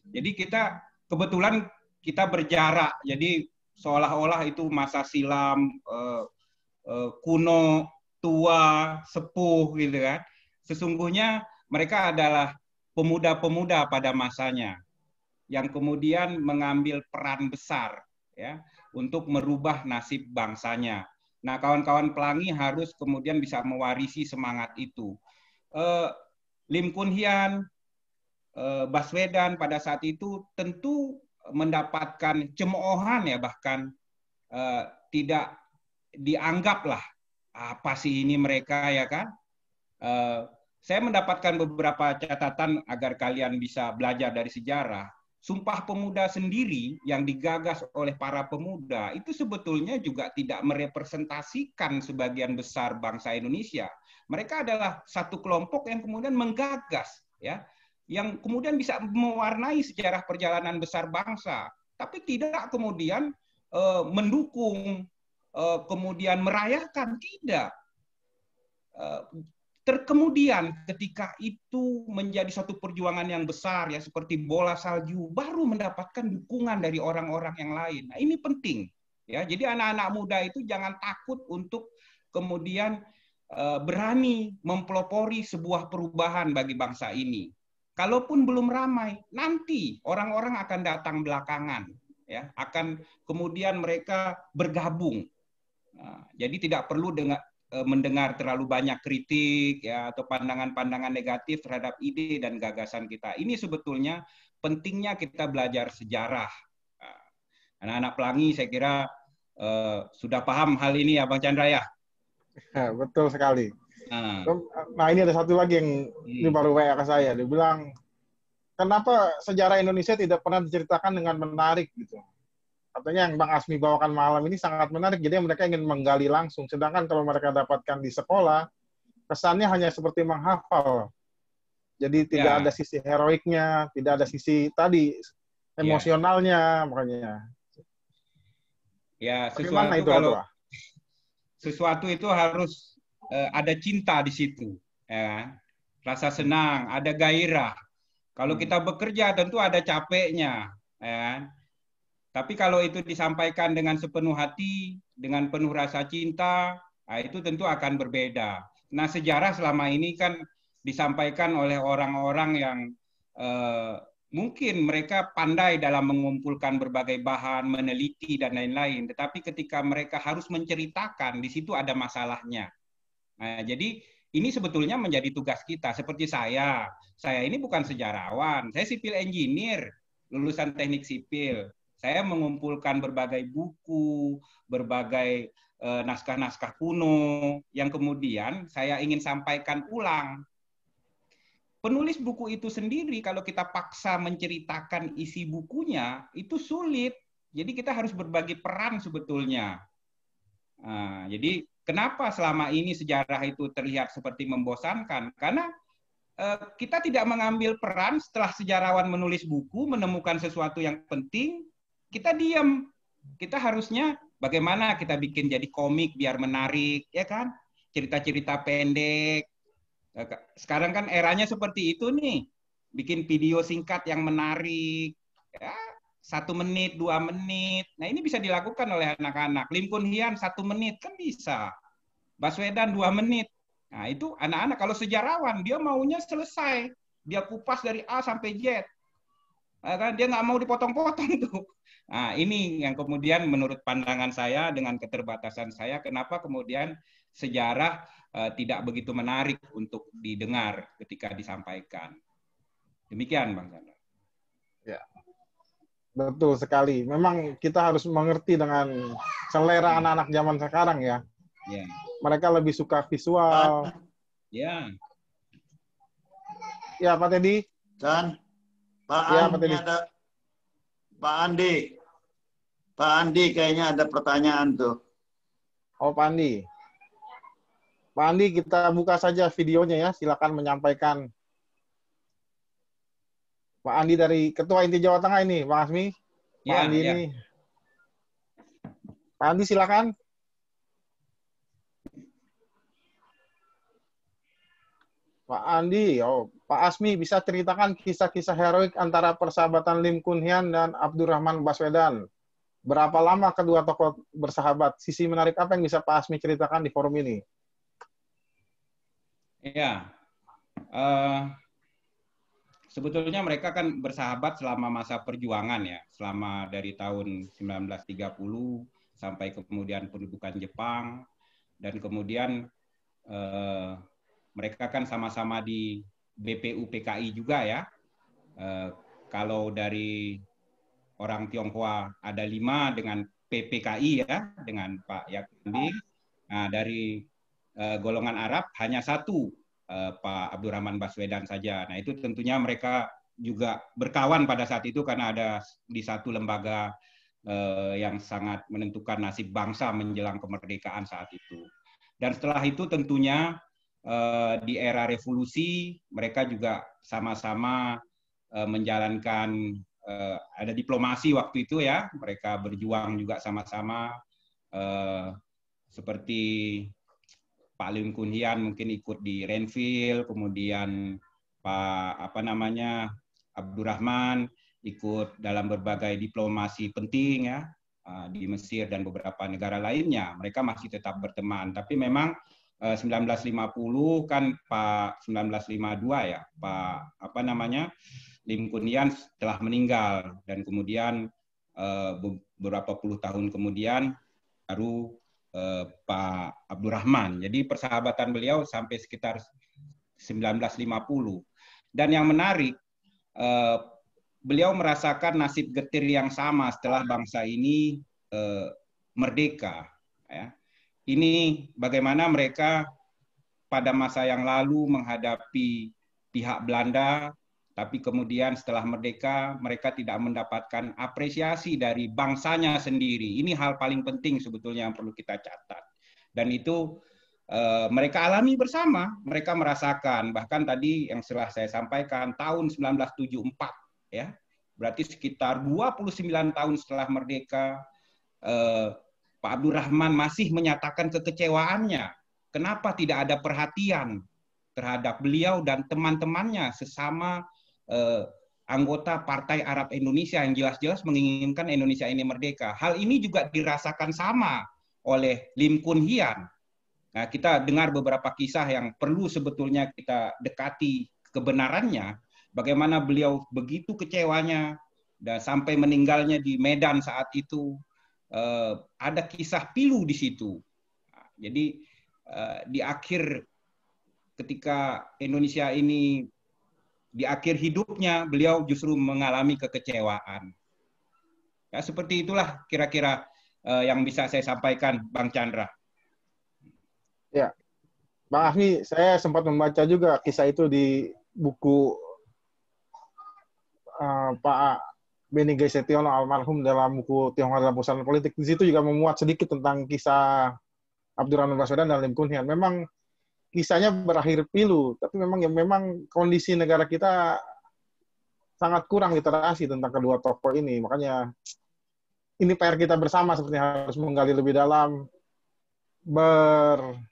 Jadi kita kebetulan kita berjarak, jadi seolah-olah itu masa silam, kuno, tua, sepuh gitu kan. Sesungguhnya mereka adalah pemuda-pemuda pada masanya yang kemudian mengambil peran besar ya untuk merubah nasib bangsanya. Nah, kawan-kawan pelangi harus kemudian bisa mewarisi semangat itu. Lim Kun Hian, Baswedan pada saat itu tentu mendapatkan cemoohan ya, bahkan tidak dianggaplah apa sih ini mereka ya kan. Saya mendapatkan beberapa catatan agar kalian bisa belajar dari sejarah. Sumpah Pemuda sendiri yang digagas oleh para pemuda itu sebetulnya juga tidak merepresentasikan sebagian besar bangsa Indonesia. Mereka adalah satu kelompok yang kemudian menggagas, ya, yang kemudian bisa mewarnai sejarah perjalanan besar bangsa, tapi tidak kemudian mendukung, kemudian merayakan, tidak. Terkemudian ketika itu menjadi suatu perjuangan yang besar ya seperti bola salju, baru mendapatkan dukungan dari orang-orang yang lain. Nah, ini penting ya. Jadi anak-anak muda itu jangan takut untuk kemudian berani mempelopori sebuah perubahan bagi bangsa ini. Kalaupun belum ramai, nanti orang-orang akan datang belakangan ya, akan kemudian mereka bergabung. Nah, jadi tidak perlu mendengar terlalu banyak kritik ya atau pandangan-pandangan negatif terhadap ide dan gagasan kita. Ini sebetulnya pentingnya kita belajar sejarah. Anak-anak Pelangi saya kira sudah paham hal ini ya Bang Chandra ya. Betul sekali. Nah ini ada satu lagi yang ini baru WA ke saya. Dia bilang, kenapa sejarah Indonesia tidak pernah diceritakan dengan menarik gitu. Katanya yang Bang Asmi bawakan malam ini sangat menarik, jadi mereka ingin menggali langsung. Sedangkan kalau mereka dapatkan di sekolah, kesannya hanya seperti menghafal. Jadi tidak ada sisi heroiknya, tidak ada sisi tadi emosionalnya, makanya. Ya, sesuatu itu harus ada cinta di situ, ya. Rasa senang, ada gairah. Kalau kita bekerja tentu ada capeknya, ya. Tapi kalau itu disampaikan dengan sepenuh hati, dengan penuh rasa cinta, nah itu tentu akan berbeda. Nah, sejarah selama ini kan disampaikan oleh orang-orang yang mungkin mereka pandai dalam mengumpulkan berbagai bahan, meneliti, dan lain-lain. Tetapi ketika mereka harus menceritakan, di situ ada masalahnya. Nah, jadi ini sebetulnya menjadi tugas kita. Seperti saya ini bukan sejarawan, saya sipil engineer, lulusan teknik sipil. Saya mengumpulkan berbagai buku, berbagai naskah-naskah kuno yang kemudian saya ingin sampaikan ulang. Penulis buku itu sendiri kalau kita paksa menceritakan isi bukunya itu sulit. Jadi kita harus berbagi peran sebetulnya. Nah, jadi kenapa selama ini sejarah itu terlihat seperti membosankan? Karena kita tidak mengambil peran setelah sejarawan menulis buku, menemukan sesuatu yang penting, kita diam. Kita harusnya bagaimana kita bikin jadi komik biar menarik, ya kan? Cerita-cerita pendek. Sekarang kan eranya seperti itu nih. Bikin video singkat yang menarik. Ya, 1 menit, 2 menit. Nah ini bisa dilakukan oleh anak-anak. Lim Kun Hian 1 menit kan bisa. Baswedan 2 menit. Nah itu anak-anak kalau sejarawan dia maunya selesai. Dia kupas dari A sampai Z. Nah, dia nggak mau dipotong-potong tuh. Nah, ini yang kemudian menurut pandangan saya dengan keterbatasan saya, kenapa kemudian sejarah tidak begitu menarik untuk didengar ketika disampaikan. Demikian, Bang Chandra. Ya, betul sekali. Memang kita harus mengerti dengan selera anak-anak zaman sekarang ya. Ya. Mereka lebih suka visual. Ya. Ya, Pak Teddy. Dan Pak Ya, Andi ada Pak Andi kayaknya ada pertanyaan tuh. Oh, Pak Andi. Pak Andi, kita buka saja videonya ya. Silakan menyampaikan. Pak Andi dari Ketua Inti Jawa Tengah ini, Pak Asmi. Pak Andi ini. Pak Andi, silakan. Pak Andi, Pak Asmi bisa ceritakan kisah-kisah heroik antara persahabatan Lim Kun Hian dan Abdurrahman Baswedan. Berapa lama kedua tokoh bersahabat? Sisi menarik apa yang bisa Pak Asmi ceritakan di forum ini? Ya, sebetulnya mereka kan bersahabat selama masa perjuangan ya, selama dari tahun 1930 sampai kemudian pendudukan Jepang, dan kemudian mereka kan sama-sama di BPU PKI juga ya. Kalau dari orang Tionghoa ada 5 dengan PPKI ya, dengan Pak Yakindi. Nah, dari golongan Arab hanya 1, Pak Abdurrahman Baswedan saja. Nah, itu tentunya mereka juga berkawan pada saat itu karena ada di satu lembaga yang sangat menentukan nasib bangsa menjelang kemerdekaan saat itu. Dan setelah itu tentunya di era revolusi mereka juga sama-sama menjalankan ada diplomasi waktu itu ya, mereka berjuang juga sama-sama seperti Pak Lim Kun Hian mungkin ikut di Renville, kemudian Pak Abdurrahman ikut dalam berbagai diplomasi penting ya di Mesir dan beberapa negara lainnya. Mereka masih tetap berteman, tapi memang 1950 kan Pak 1952 ya Pak Lim Kun Hian telah meninggal, dan kemudian beberapa puluh tahun kemudian baru Pak Abdurrahman. Jadi persahabatan beliau sampai sekitar 1950. Dan yang menarik, beliau merasakan nasib getir yang sama setelah bangsa ini merdeka. Ya. Ini bagaimana mereka pada masa yang lalu menghadapi pihak Belanda, tapi kemudian setelah merdeka mereka tidak mendapatkan apresiasi dari bangsanya sendiri. Ini hal paling penting sebetulnya yang perlu kita catat. Dan itu mereka alami bersama, mereka merasakan. Bahkan tadi yang setelah saya sampaikan tahun 1974 ya. Berarti sekitar 29 tahun setelah merdeka Pak Abdurrahman masih menyatakan kekecewaannya. Kenapa tidak ada perhatian terhadap beliau dan teman-temannya sesama anggota Partai Arab Indonesia yang jelas-jelas menginginkan Indonesia ini merdeka. Hal ini juga dirasakan sama oleh Lim Kun Hian. Nah, kita dengar beberapa kisah yang perlu sebetulnya kita dekati kebenarannya. Bagaimana beliau begitu kecewanya dan sampai meninggalnya di Medan saat itu. Ada kisah pilu di situ. Nah, jadi di akhir ketika Indonesia ini di akhir hidupnya beliau justru mengalami kekecewaan. Ya, seperti itulah kira-kira yang bisa saya sampaikan, Bang Chandra. Ya, Bang Ahmi, saya sempat membaca juga kisah itu di buku Pak Beni Gesetiono almarhum dalam buku Tionghoa dalam Pusat Politik. Di situ juga memuat sedikit tentang kisah Abdurrahman Baswedan dan Lim Kun Hian. Memang kisahnya berakhir pilu, tapi memang kondisi negara kita sangat kurang literasi tentang kedua tokoh ini. Makanya ini PR kita bersama sepertinya harus menggali lebih dalam, bertemu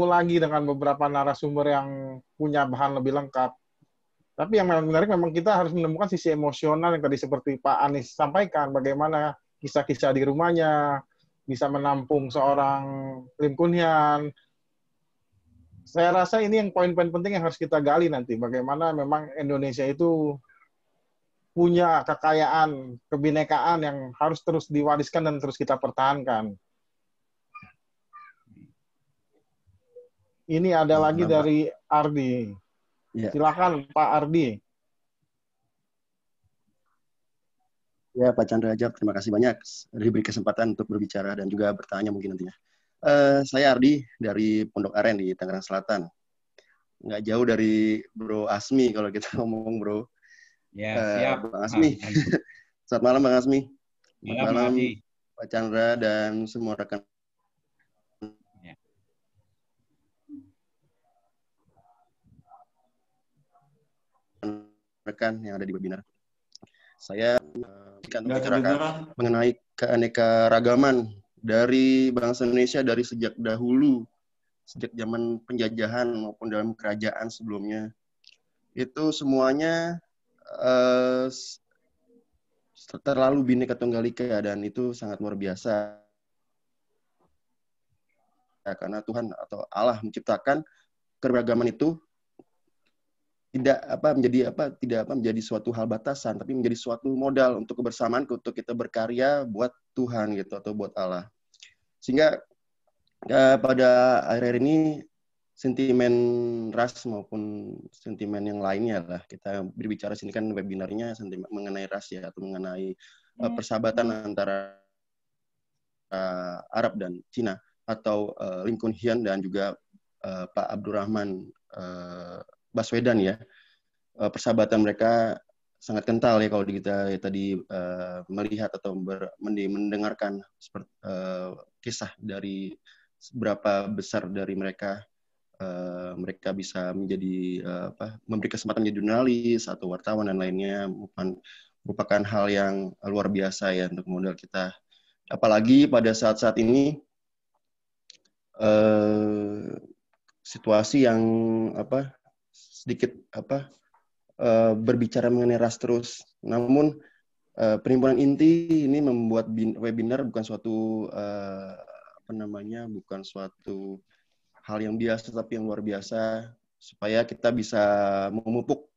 lagi dengan beberapa narasumber yang punya bahan lebih lengkap. Tapi yang menarik memang kita harus menemukan sisi emosional yang tadi seperti Pak Anies sampaikan, bagaimana kisah-kisah di rumahnya bisa menampung seorang Lim Kun Hian. Saya rasa ini yang poin-poin penting yang harus kita gali nanti, bagaimana memang Indonesia itu punya kekayaan, kebinekaan yang harus terus diwariskan dan terus kita pertahankan. Ini ada lagi dari Ardi. Ya. Silakan Pak Ardi. Ya, Pak Chandra Ajab, terima kasih banyak diberi kesempatan untuk berbicara dan juga bertanya mungkin nantinya. Saya Ardi dari Pondok Aren di Tangerang Selatan. Nggak jauh dari Bro Asmi kalau kita ngomong, Bro. Ya, siap. Bang Asmi. Selamat malam, Bang Asmi. Selamat malam, Pak Chandra dan semua rekan. Rekan yang ada di webinar. Saya akan membicarakan mengenai keanekaragaman dari bangsa Indonesia dari sejak dahulu, sejak zaman penjajahan maupun dalam kerajaan sebelumnya. Itu semuanya terlalu Bhinneka Tunggal Ika dan itu sangat luar biasa. Karena Tuhan atau Allah menciptakan keberagaman itu tidak menjadi suatu hal batasan, tapi menjadi suatu modal untuk kebersamaan, untuk kita berkarya buat Tuhan gitu atau buat Allah. Sehingga pada akhir-akhir ini sentimen ras maupun sentimen yang lainnya lah, kita berbicara sini kan webinarnya sentimen mengenai ras ya, atau mengenai persahabatan antara Arab dan Cina, atau Lim Kun Hian dan juga Pak Abdurrahman Baswedan ya. Persahabatan mereka sangat kental ya kalau kita tadi melihat atau mendengarkan kisah dari seberapa besar dari mereka bisa menjadi memberi kesempatan menjadi jurnalis atau wartawan dan lainnya, merupakan hal yang luar biasa ya untuk modal kita. Apalagi pada saat-saat ini situasi yang sedikit berbicara mengenai ras terus. Namun Perhimpunan Inti ini membuat webinar bukan suatu bukan suatu hal yang biasa, tapi yang luar biasa, supaya kita bisa memupuk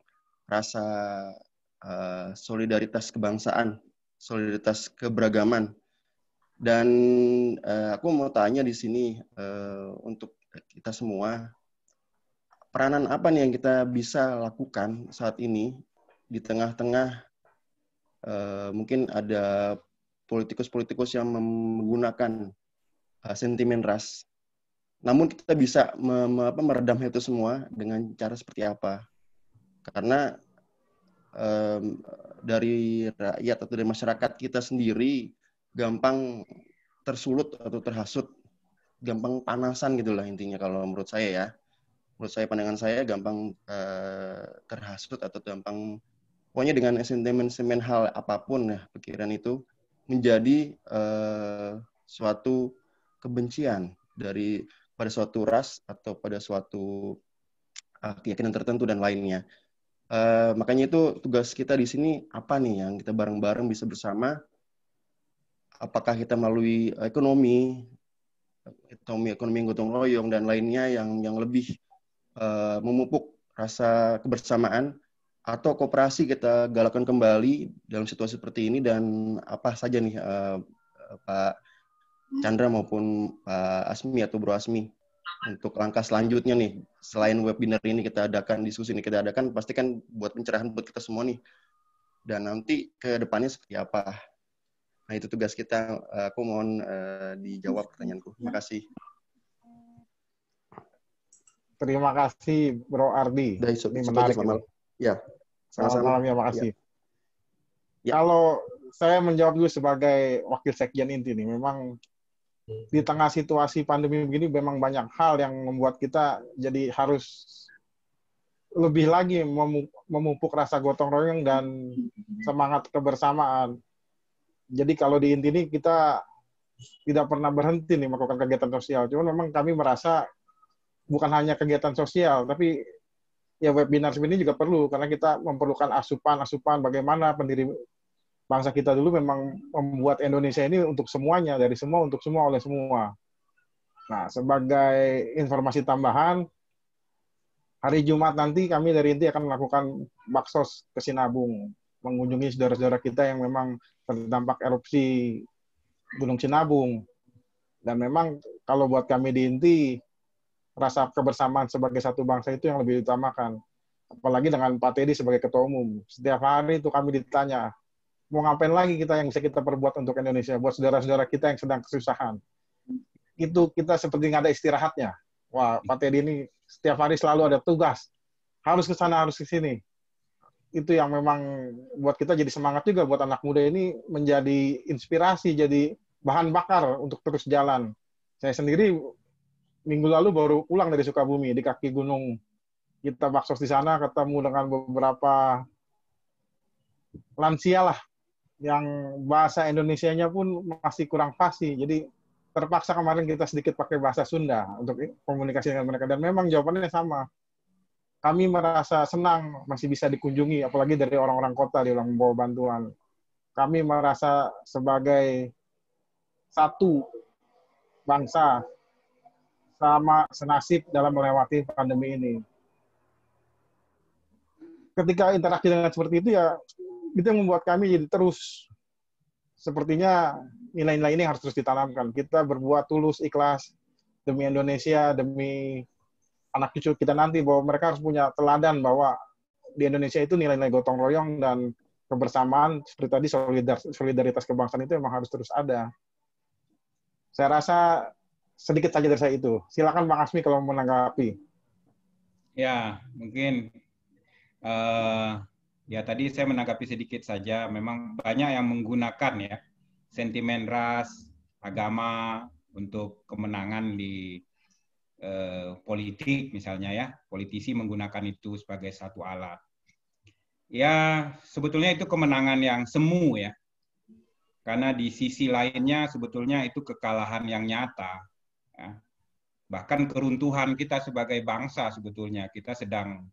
rasa solidaritas kebangsaan, solidaritas keberagaman. Dan aku mau tanya di sini untuk kita semua, peranan apa nih yang kita bisa lakukan saat ini di tengah-tengah mungkin ada politikus-politikus yang menggunakan sentimen ras. Namun kita bisa meredam itu semua dengan cara seperti apa? Karena dari rakyat atau dari masyarakat kita sendiri gampang tersulut atau terhasut, gampang panasan gitulah intinya kalau menurut saya ya. Menurut saya, pandangan saya gampang terhasut atau gampang, pokoknya dengan sentimen hal apapun ya, pikiran itu menjadi suatu kebencian pada suatu ras atau pada suatu keyakinan tertentu dan lainnya. Makanya itu tugas kita di sini apa nih yang kita bareng-bareng bisa bersama. Apakah kita melalui ekonomi yang gotong royong dan lainnya yang lebih memupuk rasa kebersamaan, atau kooperasi kita galakkan kembali dalam situasi seperti ini. Dan apa saja nih Pak Chandra maupun Pak Asmi atau Bro Asmi untuk langkah selanjutnya nih, selain webinar ini kita adakan, diskusi ini kita adakan, pastikan buat pencerahan buat kita semua nih, dan nanti ke depannya seperti apa. Nah itu tugas kita. Aku mohon dijawab pertanyaanku. Terima kasih. Terima kasih Bro Ardi. Ini menarik. Ya, selamat malam ya, makasih. Ya. Kalau saya menjawab dulu sebagai wakil sekjen Inti nih, memang di tengah situasi pandemi begini memang banyak hal yang membuat kita jadi harus lebih lagi memupuk rasa gotong royong dan semangat kebersamaan. Jadi kalau di Inti ini kita tidak pernah berhenti nih melakukan kegiatan sosial. Cuma memang kami merasa bukan hanya kegiatan sosial, tapi ya webinar seperti ini juga perlu, karena kita memerlukan asupan bagaimana pendiri bangsa kita dulu memang membuat Indonesia ini untuk semuanya, dari semua, untuk semua, oleh semua. Nah, sebagai informasi tambahan, hari Jumat nanti kami dari Inti akan melakukan baksos ke Sinabung, mengunjungi saudara-saudara kita yang memang terdampak erupsi Gunung Sinabung. Dan memang kalau buat kami di Inti, rasa kebersamaan sebagai satu bangsa itu yang lebih diutamakan. Apalagi dengan Pak Teddy sebagai ketua umum. Setiap hari itu kami ditanya, mau ngapain lagi kita yang bisa kita perbuat untuk Indonesia, buat saudara-saudara kita yang sedang kesusahan. Itu kita seperti nggak ada istirahatnya. Wah, Pak Teddy ini setiap hari selalu ada tugas. Harus ke sana, harus ke sini. Itu yang memang buat kita jadi semangat juga, buat anak muda ini menjadi inspirasi, jadi bahan bakar untuk terus jalan. Saya sendiri minggu lalu baru pulang dari Sukabumi, di kaki gunung. Kita baksos di sana, ketemu dengan beberapa lansia lah, yang bahasa Indonesianya pun masih kurang fasih. Jadi terpaksa kemarin kita sedikit pakai bahasa Sunda untuk komunikasi dengan mereka. Dan memang jawabannya sama. Kami merasa senang masih bisa dikunjungi, apalagi dari orang-orang kota, yang membawa bantuan. Kami merasa sebagai satu bangsa, sama senasib dalam melewati pandemi ini. ketika interaksi dengan seperti itu ya, itu yang membuat kami jadi terus, sepertinya nilai-nilai ini harus terus ditanamkan. Kita berbuat tulus, ikhlas, demi Indonesia, demi anak cucu kita nanti, bahwa mereka harus punya teladan bahwa di Indonesia itu nilai-nilai gotong royong dan kebersamaan, seperti tadi solidaritas kebangsaan itu memang harus terus ada. Saya rasa sedikit saja dari saya itu. Silakan Bang Asmi kalau mau menanggapi. Ya, mungkin ya tadi saya menanggapi sedikit saja. Memang banyak yang menggunakan ya sentimen ras, agama untuk kemenangan di politik misalnya ya. Politisi menggunakan itu sebagai satu alat. Ya, sebetulnya itu kemenangan yang semu ya. Karena di sisi lainnya sebetulnya itu kekalahan yang nyata. Ya. Bahkan keruntuhan kita sebagai bangsa sebetulnya kita sedang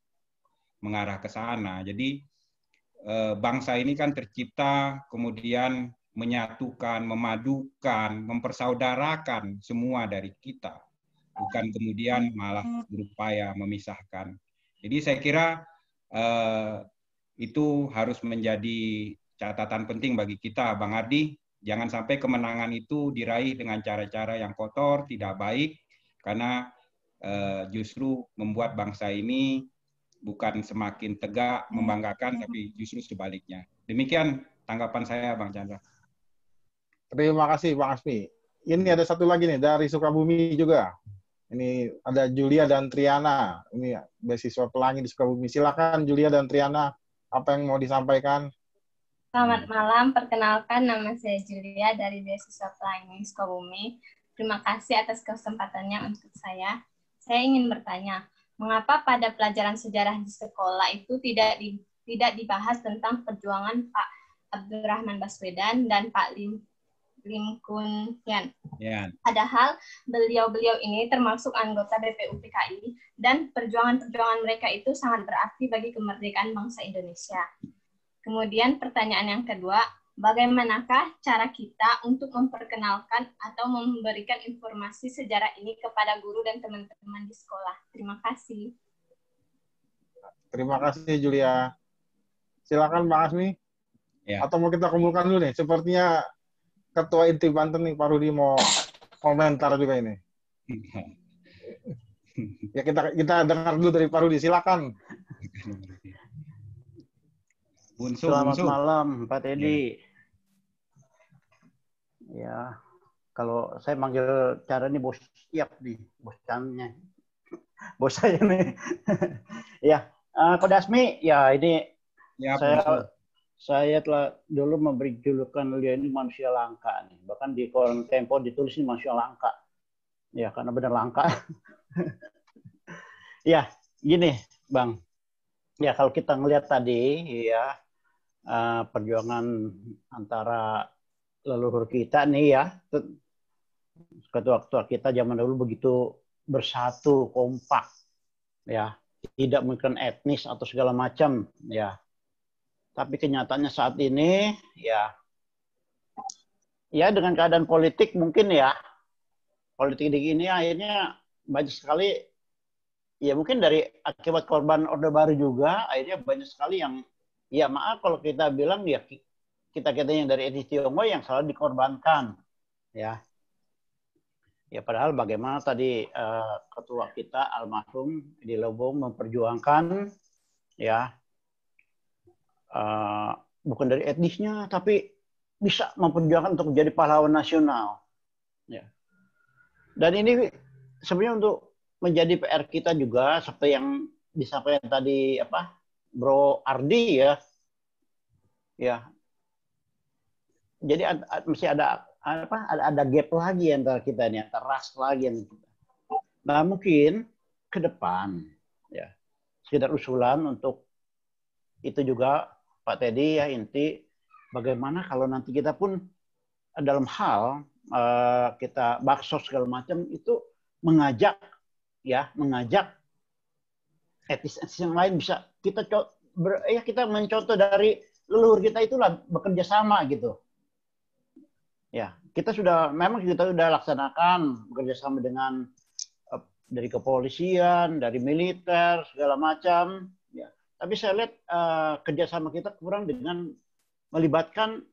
mengarah ke sana. Jadi bangsa ini kan tercipta kemudian menyatukan, memadukan, mempersaudarakan semua dari kita. Bukan kemudian malah berupaya memisahkan. Jadi saya kira itu harus menjadi catatan penting bagi kita, Bang Ardi. Jangan sampai kemenangan itu diraih dengan cara-cara yang kotor, tidak baik, karena justru membuat bangsa ini bukan semakin tegak, membanggakan, tapi justru sebaliknya. Demikian tanggapan saya, Bang Chandra. Terima kasih, Bang Asmi. Ini ada satu lagi nih, dari Sukabumi juga. Ini ada Julia dan Triana. Ini beasiswa pelangi di Sukabumi. Silakan Julia dan Triana, apa yang mau disampaikan? Selamat malam, perkenalkan nama saya Julia dari beasiswa pelangi Sukabumi. Terima kasih atas kesempatannya untuk saya. Saya ingin bertanya, mengapa pada pelajaran sejarah di sekolah itu tidak dibahas tentang perjuangan Pak Abdurrahman Baswedan dan Pak Lim Kun Hian? Padahal beliau-beliau ini termasuk anggota BPUPKI dan perjuangan-perjuangan mereka itu sangat berarti bagi kemerdekaan bangsa Indonesia. Kemudian pertanyaan yang kedua, bagaimanakah cara kita untuk memperkenalkan atau memberikan informasi sejarah ini kepada guru dan teman-teman di sekolah? Terima kasih. Terima kasih Julia. Silakan Bang Asmi. Ya. Atau mau kita kumpulkan dulu nih? Sepertinya Ketua Inti Banten nih, Pak Rudi mau komentar juga ini. Ya kita dengar dulu dari Pak Rudi. Silakan. Selamat malam, Pak Teddy. Ya, kalau saya manggil cara ini bos siap nih, bos Chan-nya. Bos saya nih. Ya, Pak Dasmi, ya ini ya, saya telah dulu memberi julukan beliau ini manusia langka nih. Bahkan di koran Tempo ditulis ini manusia langka. Ya, karena benar langka. Ya, gini, Bang. Ya, kalau kita ngelihat tadi, ya, perjuangan antara leluhur kita nih ya, ketua-ketua kita zaman dulu begitu bersatu, kompak, ya, tidak mungkin etnis atau segala macam, ya. Tapi kenyataannya saat ini, ya dengan keadaan politik mungkin ya, politik ini akhirnya banyak sekali, ya mungkin dari akibat korban Orde Baru juga, akhirnya banyak sekali yang, ya maaf kalau kita bilang ya kita yang dari etnis Tionghoa yang selalu dikorbankan, ya. Ya padahal bagaimana tadi ketua kita almarhum di Lobong memperjuangkan, ya bukan dari etnisnya tapi bisa memperjuangkan untuk menjadi pahlawan nasional, ya. Dan ini sebenarnya untuk menjadi PR kita juga seperti yang disampaikan tadi Bro Ardi ya. Jadi mesti ada gap lagi antara kita nih, antara ras lagi yang kita. Nah, mungkin ke depan ya sekedar usulan untuk itu juga Pak Teddy ya, inti bagaimana kalau nanti kita pun dalam hal kita baksos segala macam itu mengajak etnis yang lain bisa kita mencontoh dari leluhur kita itulah bekerja sama gitu. Ya, kita sudah laksanakan bekerja sama dengan dari kepolisian, dari militer segala macam. Ya, Tapi saya lihat kerjasama kita kurang dengan melibatkan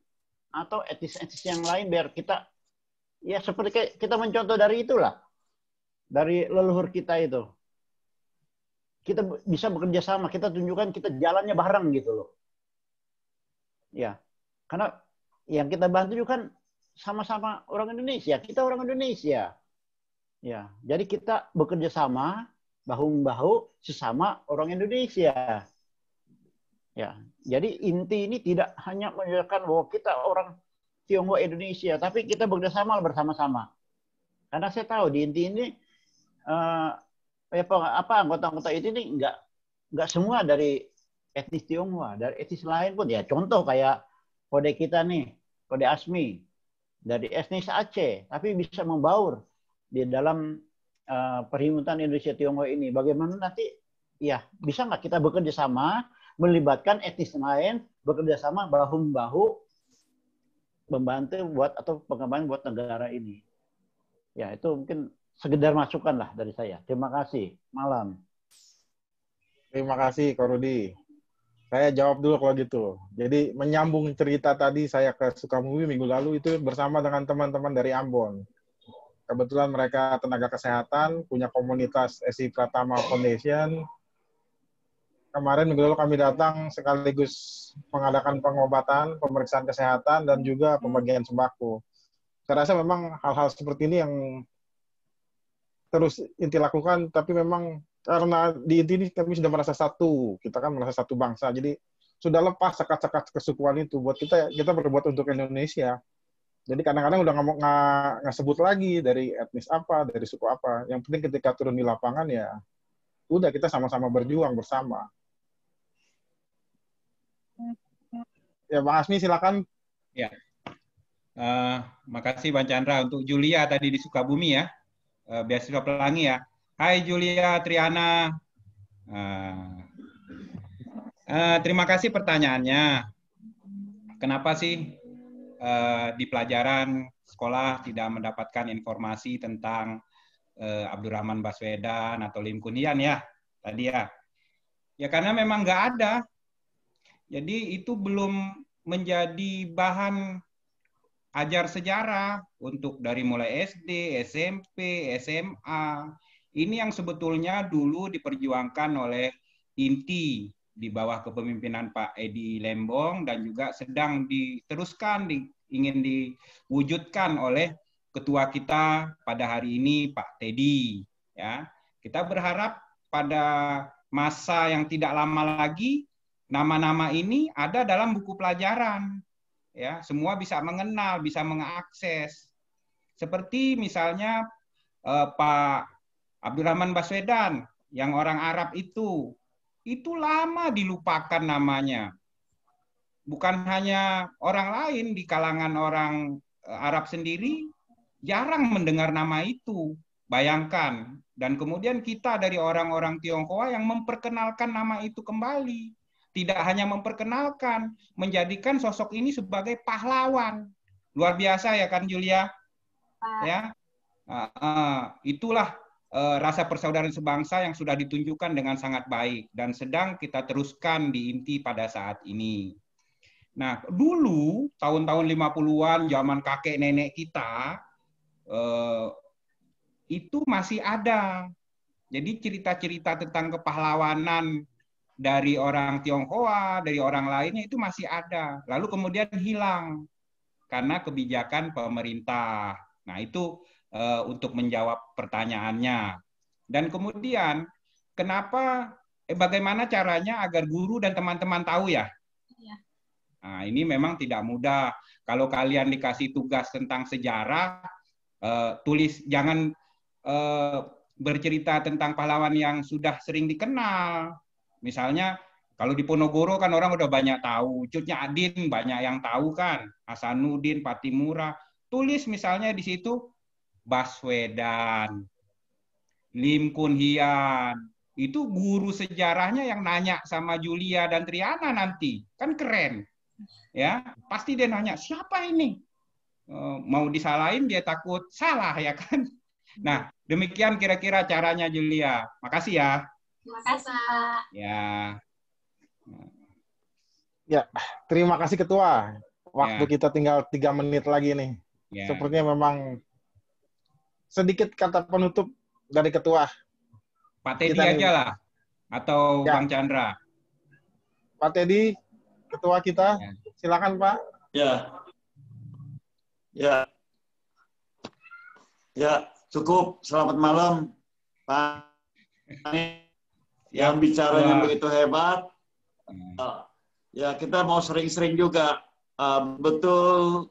atau etis-etis yang lain biar kita, ya seperti kayak kita mencontoh dari itulah, dari leluhur kita itu. Kita bisa bekerja sama, kita tunjukkan kita jalannya bareng gitu loh. Ya, karena yang kita bantu juga kan sama-sama orang Indonesia, kita orang Indonesia. Ya, jadi kita bekerja sama bahu-membahu sesama orang Indonesia. Ya, jadi inti ini tidak hanya menunjukkan bahwa kita orang Tionghoa Indonesia, tapi kita bekerjasama bersama-sama. Karena saya tahu di inti ini anggota-anggota itu ini nggak semua dari etnis Tionghoa, dari etnis lain pun ya. Contoh kayak kode kita nih, kode ASMI dari etnis Aceh, tapi bisa membaur di dalam perhimpunan Indonesia Tionghoa ini. Bagaimana nanti ya bisa nggak kita bekerja sama, melibatkan etnis lain, bekerja sama bahu-membahu membantu buat atau pengembangan buat negara ini. Ya, itu mungkin sekedar masukan lah dari saya. Terima kasih. Malam. Terima kasih, Ko Rudi. Saya jawab dulu kalau gitu. Jadi menyambung cerita tadi saya ke Sukabumi minggu lalu itu bersama dengan teman-teman dari Ambon. Kebetulan mereka tenaga kesehatan, punya komunitas SI Pratama Foundation. Kemarin minggu lalu kami datang sekaligus mengadakan pengobatan, pemeriksaan kesehatan, dan juga pembagian sembako. Saya rasa memang hal-hal seperti ini yang terus inti lakukan, tapi memang karena di inti ini kami sudah merasa satu, kita kan merasa satu bangsa, jadi sudah lepas sekat-sekat kesukuan itu. Buat kita berbuat untuk Indonesia. Jadi kadang-kadang udah nggak sebut lagi dari etnis apa, dari suku apa. Yang penting ketika turun di lapangan ya, udah kita sama-sama berjuang bersama. Ya, Bang Asmi silakan. Ya, makasih Bang Chandra. Untuk Julia tadi di Sukabumi ya, beasiswa Pelangi ya. Hai Julia, Triana. Terima kasih pertanyaannya. Kenapa sih di pelajaran sekolah tidak mendapatkan informasi tentang Abdurrahman Baswedan atau Lim Kun Hian ya tadi ya? Ya karena memang nggak ada. Jadi itu belum menjadi bahan ajar sejarah untuk dari mulai SD, SMP, SMA. Ini yang sebetulnya dulu diperjuangkan oleh INTI di bawah kepemimpinan Pak Edi Lembong dan juga sedang diteruskan, ingin diwujudkan oleh ketua kita pada hari ini Pak Teddy. Ya, kita berharap pada masa yang tidak lama lagi nama-nama ini ada dalam buku pelajaran. Ya, semua bisa mengenal, bisa mengakses. Seperti misalnya Pak Abdurrahman Baswedan yang orang Arab itu lama dilupakan namanya. Bukan hanya orang lain, di kalangan orang Arab sendiri jarang mendengar nama itu. Bayangkan. Dan kemudian kita dari orang-orang Tionghoa yang memperkenalkan nama itu kembali. Tidak hanya memperkenalkan, menjadikan sosok ini sebagai pahlawan. Luar biasa ya kan Julia? Ya, itulah rasa persaudaraan sebangsa yang sudah ditunjukkan dengan sangat baik dan sedang kita teruskan di INTI pada saat ini. Nah, dulu tahun-tahun 50-an zaman kakek nenek kita itu masih ada. Jadi cerita-cerita tentang kepahlawanan dari orang Tionghoa, dari orang lainnya itu masih ada. Lalu kemudian hilang karena kebijakan pemerintah. Nah, itu untuk menjawab pertanyaannya. Dan kemudian bagaimana caranya agar guru dan teman-teman tahu ya? Nah, ini memang tidak mudah. Kalau kalian dikasih tugas tentang sejarah, jangan bercerita tentang pahlawan yang sudah sering dikenal. Misalnya, kalau di Ponorogo kan orang udah banyak tahu. Cut Nyak banyak yang tahu kan. Hasanuddin, Patimura. Tulis misalnya di situ, Baswedan, Lim Kun Hian. Itu guru sejarahnya yang nanya sama Julia dan Triana nanti. Kan keren. Ya, pasti dia nanya, siapa ini? Mau disalahin dia takut salah ya kan. Nah, demikian kira-kira caranya Julia. Makasih ya. Terima kasih, Pak. Ya. Ya, terima kasih Ketua. Waktu kita tinggal 3 menit lagi nih. Sepertinya memang sedikit kata penutup dari Ketua. Pak Teddy aja lah, atau Bang Chandra. Pak Teddy, Ketua kita, silakan Pak. Ya, cukup. Selamat malam, Pak. Yang bicaranya begitu hebat. Ya, kita mau sering-sering juga. Betul,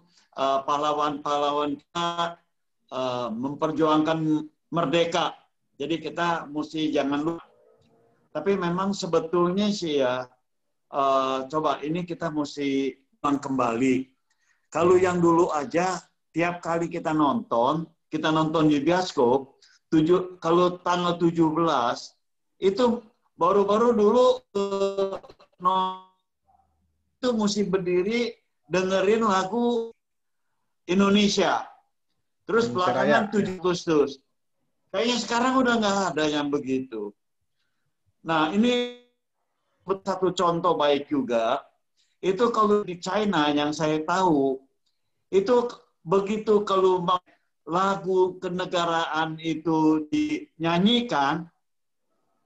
pahlawan-pahlawan kita memperjuangkan merdeka. Jadi kita mesti jangan lupa. Tapi memang sebetulnya sih ya, coba ini kita mesti kembali. Kalau yang dulu aja, tiap kali kita nonton di bioskop, kalau tanggal 17, itu baru-baru dulu itu mesti berdiri dengerin lagu Indonesia. Terus belakangan 7 Agustus. Kayaknya sekarang udah nggak ada yang begitu. Nah, ini satu contoh baik juga. Itu kalau di China yang saya tahu, itu begitu kalau lagu kenegaraan itu dinyanyikan,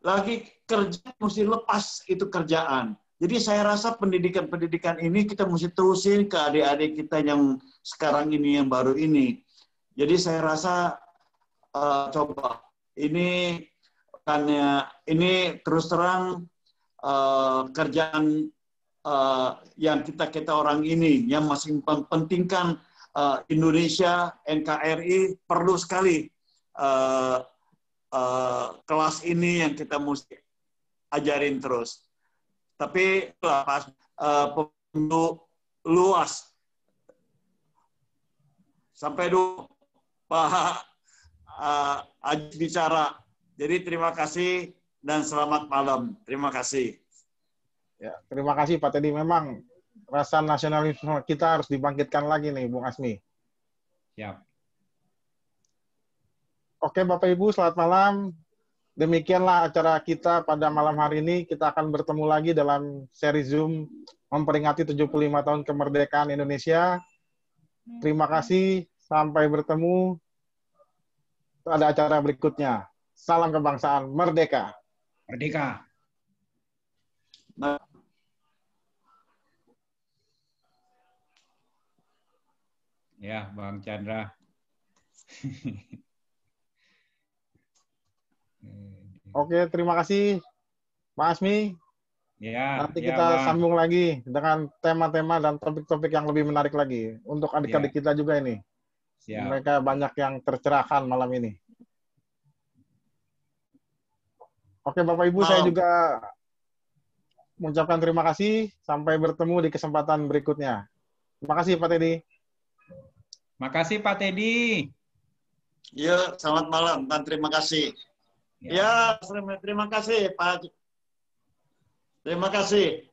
lagi kerja mesti lepas itu kerjaan. Jadi saya rasa pendidikan ini kita mesti terusin ke adik-adik kita yang sekarang ini, yang baru ini. Jadi saya rasa coba ini terus terang kerjaan yang kita orang ini yang masih mempentingkan Indonesia, NKRI perlu sekali kelas ini yang kita mesti ajarin terus. Tapi luas. Sampai dulu Pak Ajis bicara. Jadi terima kasih dan selamat malam. Terima kasih. Ya, terima kasih Pak Teddy. Memang rasa nasionalisme kita harus dibangkitkan lagi nih, Bung Asmi. Siap. Oke, Bapak Ibu, selamat malam. Demikianlah acara kita pada malam hari ini. Kita akan bertemu lagi dalam seri Zoom memperingati 75 tahun kemerdekaan Indonesia. Terima kasih. Sampai bertemu pada acara berikutnya. Salam kebangsaan. Merdeka. Merdeka. Ya, Bang Chandra. Oke, terima kasih, Pak Asmi. Ya, nanti kita sambung lagi dengan tema-tema dan topik-topik yang lebih menarik lagi untuk adik-adik kita juga ini. Siap. Mereka banyak yang tercerahkan malam ini. Oke, Bapak Ibu, saya juga mengucapkan terima kasih. Sampai bertemu di kesempatan berikutnya. Terima kasih, Pak Teddy. Makasih, Pak Teddy. Ya, selamat malam dan terima kasih. Ya, terima kasih Pak. Terima kasih.